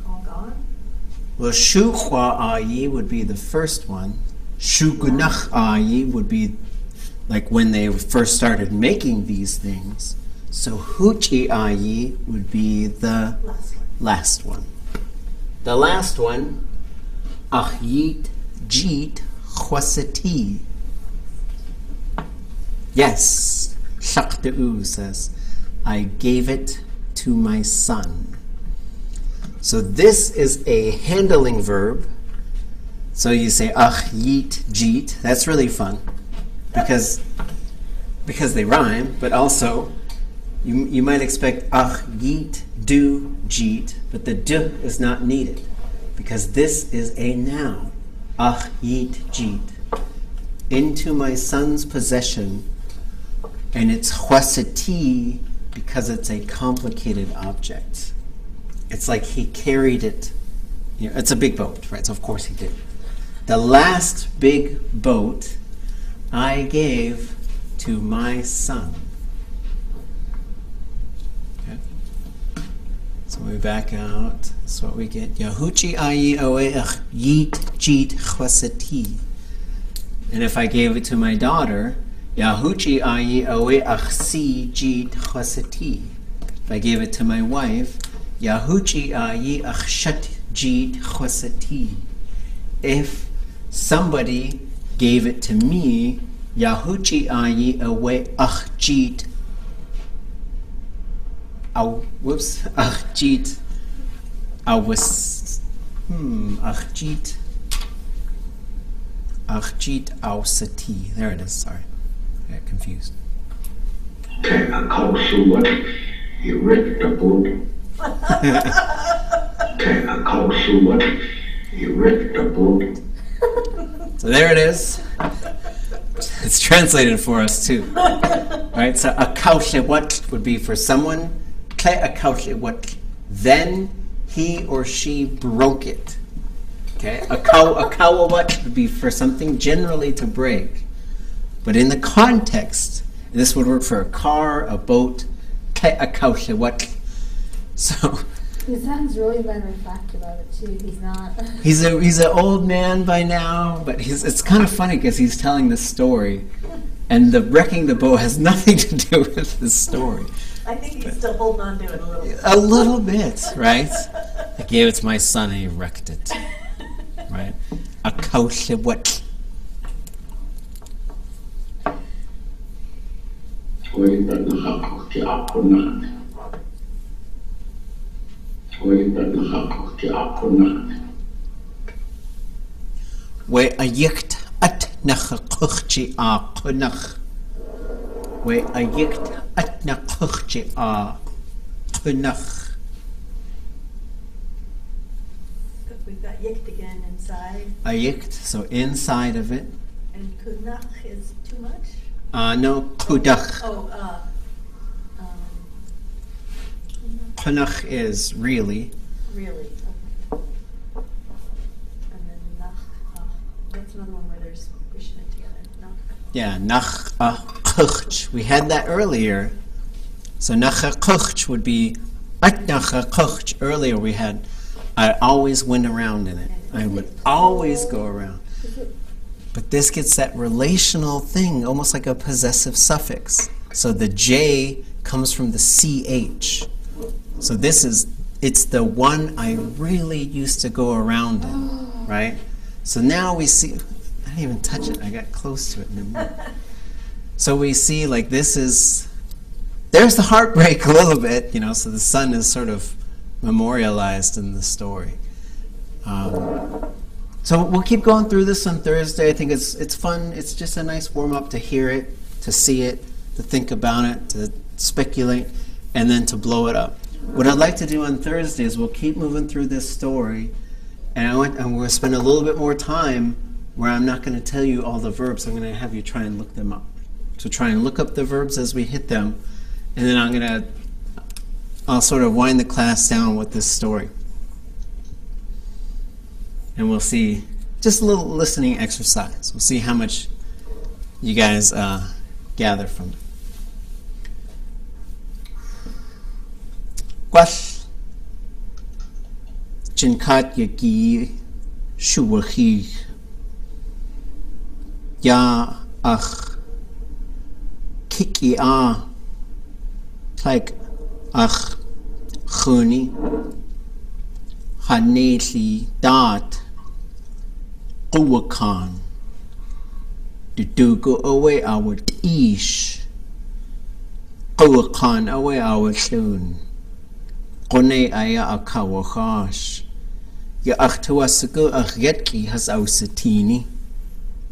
All gone? Well, shuhwa ayi would be the first one. Shugunach ayi would be like when they first started making these things. So hoochi ayi would be the last one. The last one, achyit jit choseti. Yes, Shakte'u says, I gave it to my son. So this is a handling verb. So you say achyit jit. That's really fun. because they rhyme, but also you might expect ach, yeet, do, jeet, but the d is not needed because this is a noun. Ach, yeet, jeet. Into my son's possession, and it's chwasati because it's a complicated object. It's like he carried it. You know, it's a big boat, right? So of course he did. The last big boat I gave to my son. Okay. So we back out. That's what we get. Yahuchi ayi oeach yeet jeet chwasati. And if I gave it to my daughter, Yahuchi ayi oeach si jeet chwasati. If I gave it to my wife, Yahuchi ayi achshat jeet chwasati. If somebody gave it to me, Yahuchi ayi oeach jeet achjeet achjeet ausati. There it is, sorry. I got confused. So there it is. It's translated for us too. Right? So a kaushewat would be for someone. Then he or she broke it. Okay? A kawawat would be for something generally to break. But in the context, this would work for a car, a boat, a kaushewat. So He sounds really matter of fact about it too. He's not. he's an old man by now, but it's kind of funny because he's telling this story, and the wrecking the boat has nothing to do with the story. I think he's still holding on to it a little bit. A little bit, right? I gave it to my son and he wrecked it. Right? A kaushewat. We ayikt at nachakuchi a kunach. We ayikt at nakuchi a kunach. We've got yikt again inside. Ayikt, so inside of it. And kunach is too much? No, kudach. Oh, Kunach is really. really? Okay. And then nach, that's another one where they're squishing it together. Nach. Yeah, nachakuch. We had that earlier. So nachakuch would be at nachakuch. Earlier we had, I always went around in it. I would always go around. But this gets that relational thing, almost like a possessive suffix. So the J comes from the CH. So it's the one I really used to go around in, right? So now we see, I didn't even touch it, I got close to it. So we see like there's the heartbreak a little bit, you know, so the son is sort of memorialized in the story. So we'll keep going through this on Thursday. I think it's fun. It's just a nice warm-up to hear it, to see it, to think about it, to speculate, and then to blow it up. What I'd like to do on Thursday is we'll keep moving through this story, and we're going to spend a little bit more time where I'm not going to tell you all the verbs. I'm going to have you try and look them up. So try and look up the verbs as we hit them, and then I'll sort of wind the class down with this story. And we'll see, just a little listening exercise. We'll see how much you guys gather from it. Gwash Jinkat Yagi Shuwahi Ya Ach Kiki A like Ach Khuni Hanesi Dat Uwakan Dudugo away our ish Uwakan away our soon Qone aya akawahash Ya akhtawasago akhgetki has ausatini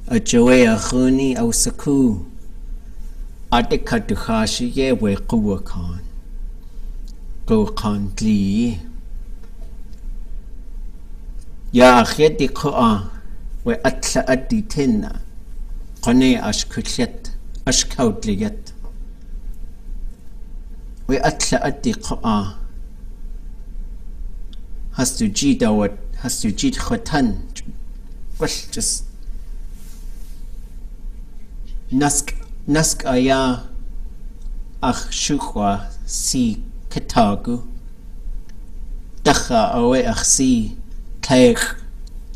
Ajoe Ahuni Ausaku Adekatuhashi Ye we Kuwakan Go Kantli Ya Hedi Koa we Atla Aditina Kone Ashkuchet Ashkautliget we Atla Adi Koa has to jit our has to jit Khotan just Nask aya ach shukwa si katagu Táax'aa awe ach si Táax'aa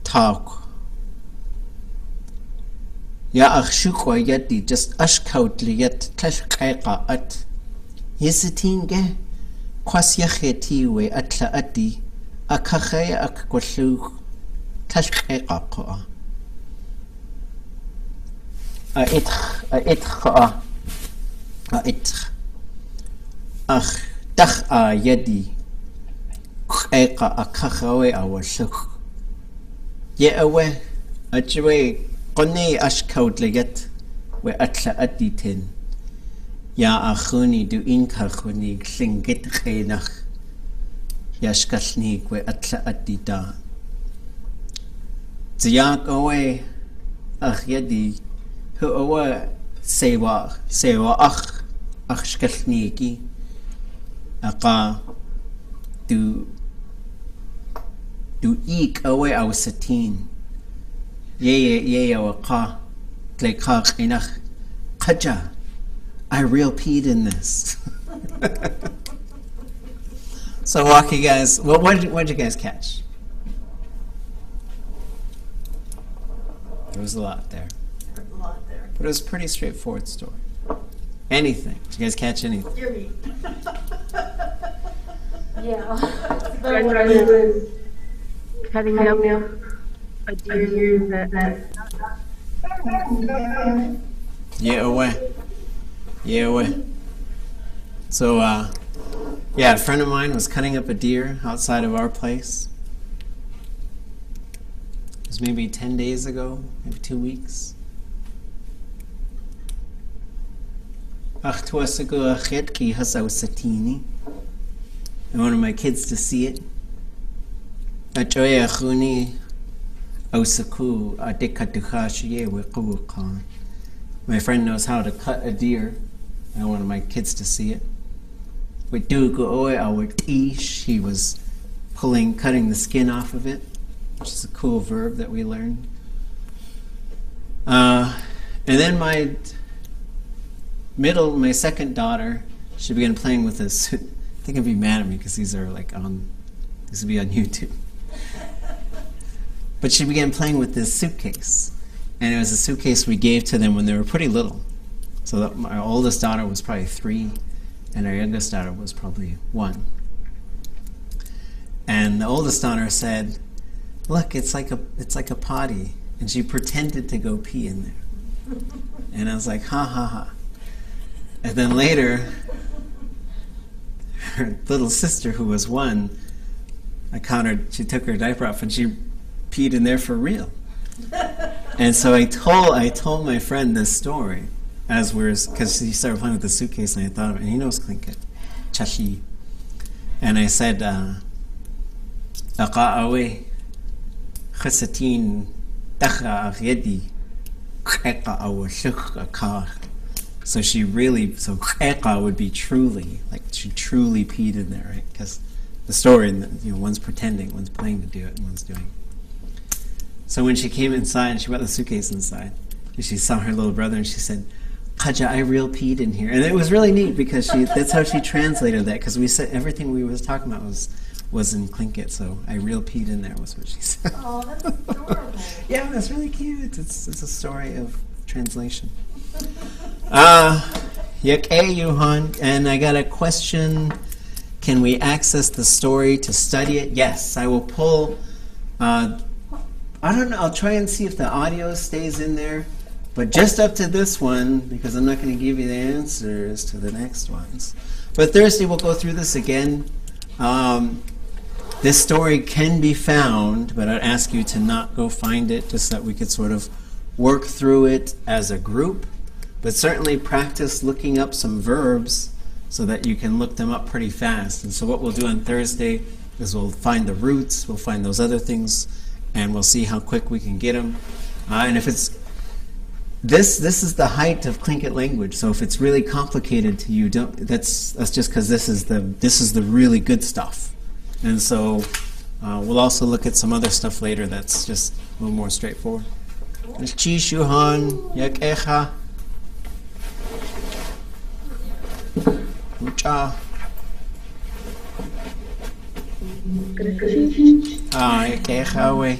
tauk Ya ach shukwa yeti just ashkautli yet tashkaiqa at Yisitinge kwas yacheti we atla ati akachaya ak kwashu tashkaiqa qoa Táax'aa yedi Táax'aa akachawe awashuk Ye awe ajwe qone ashkautliget we atla aditin Ya achuni du inka khuni Tlingit khenach Ya shkalneek we atla adida Ziyak awe ach yedi Hu awa sewa ach shkalneeki aqa du ik awe aw satin ye awaqa tleka qinach qaja I real peed in this. So Waki guys, what did you guys catch? There was a lot there. But it was a pretty straightforward story. Anything. Did you guys catch anything? You're me. Yeah. Cutting up a deer that Yeah, away. So, yeah, a friend of mine was cutting up a deer outside of our place. It was maybe 10 days ago, maybe 2 weeks. I wanted my kids to see it. My friend knows how to cut a deer. I wanted my kids to see it. He was cutting the skin off of it, which is a cool verb that we learned. And then my second daughter, she began playing with this. I think he'd be mad at me because these will be on YouTube. But she began playing with this suitcase. And it was a suitcase we gave to them when they were pretty little. So our oldest daughter was probably 3, and our youngest daughter was probably 1. And the oldest daughter said, "Look, it's like a potty," and she pretended to go pee in there. And I was like, "Ha ha ha!" And then later, her little sister, who was 1, I caught her. She took her diaper off and she peed in there for real. And so I told my friend this story because he started playing with the suitcase, and I thought of it, and he knows Tlingit, chashi. And I said, "Aqa'awe khasatin Táax'aa yedi Táax'aa awashuk." So Táax'aa would be truly, like she truly peed in there, right? Because the story, one's pretending, one's playing to do it, and one's doing it. So when she came inside, and she brought the suitcase inside, and she saw her little brother, and she said, "Kaja, I real peed in here." And it was really neat because that's how she translated that, because we said everything we was talking about was in Tlingit, so "I real peed in there" was what she said. Oh, that's adorable. Yeah, that's really cute. It's a story of translation. Yuhan, and I got a question. Can we access the story to study it? Yes, I will pull. I don't know. I'll try and see if the audio stays in there, but just up to this one, because I'm not going to give you the answers to the next ones. But Thursday we'll go through this again. This story can be found, but I'd ask you to not go find it, just so that we could sort of work through it as a group, but certainly practice looking up some verbs so that you can look them up pretty fast. And so what we'll do on Thursday is we'll find the roots, we'll find those other things, and we'll see how quick we can get them. And if it's this is the height of Tlingit language. So if it's really complicated to you, that's just because this is the really good stuff. And so we'll also look at some other stuff later that's just a little more straightforward. Chi Shuhan Yak Echa Ucha Yak Echa Away.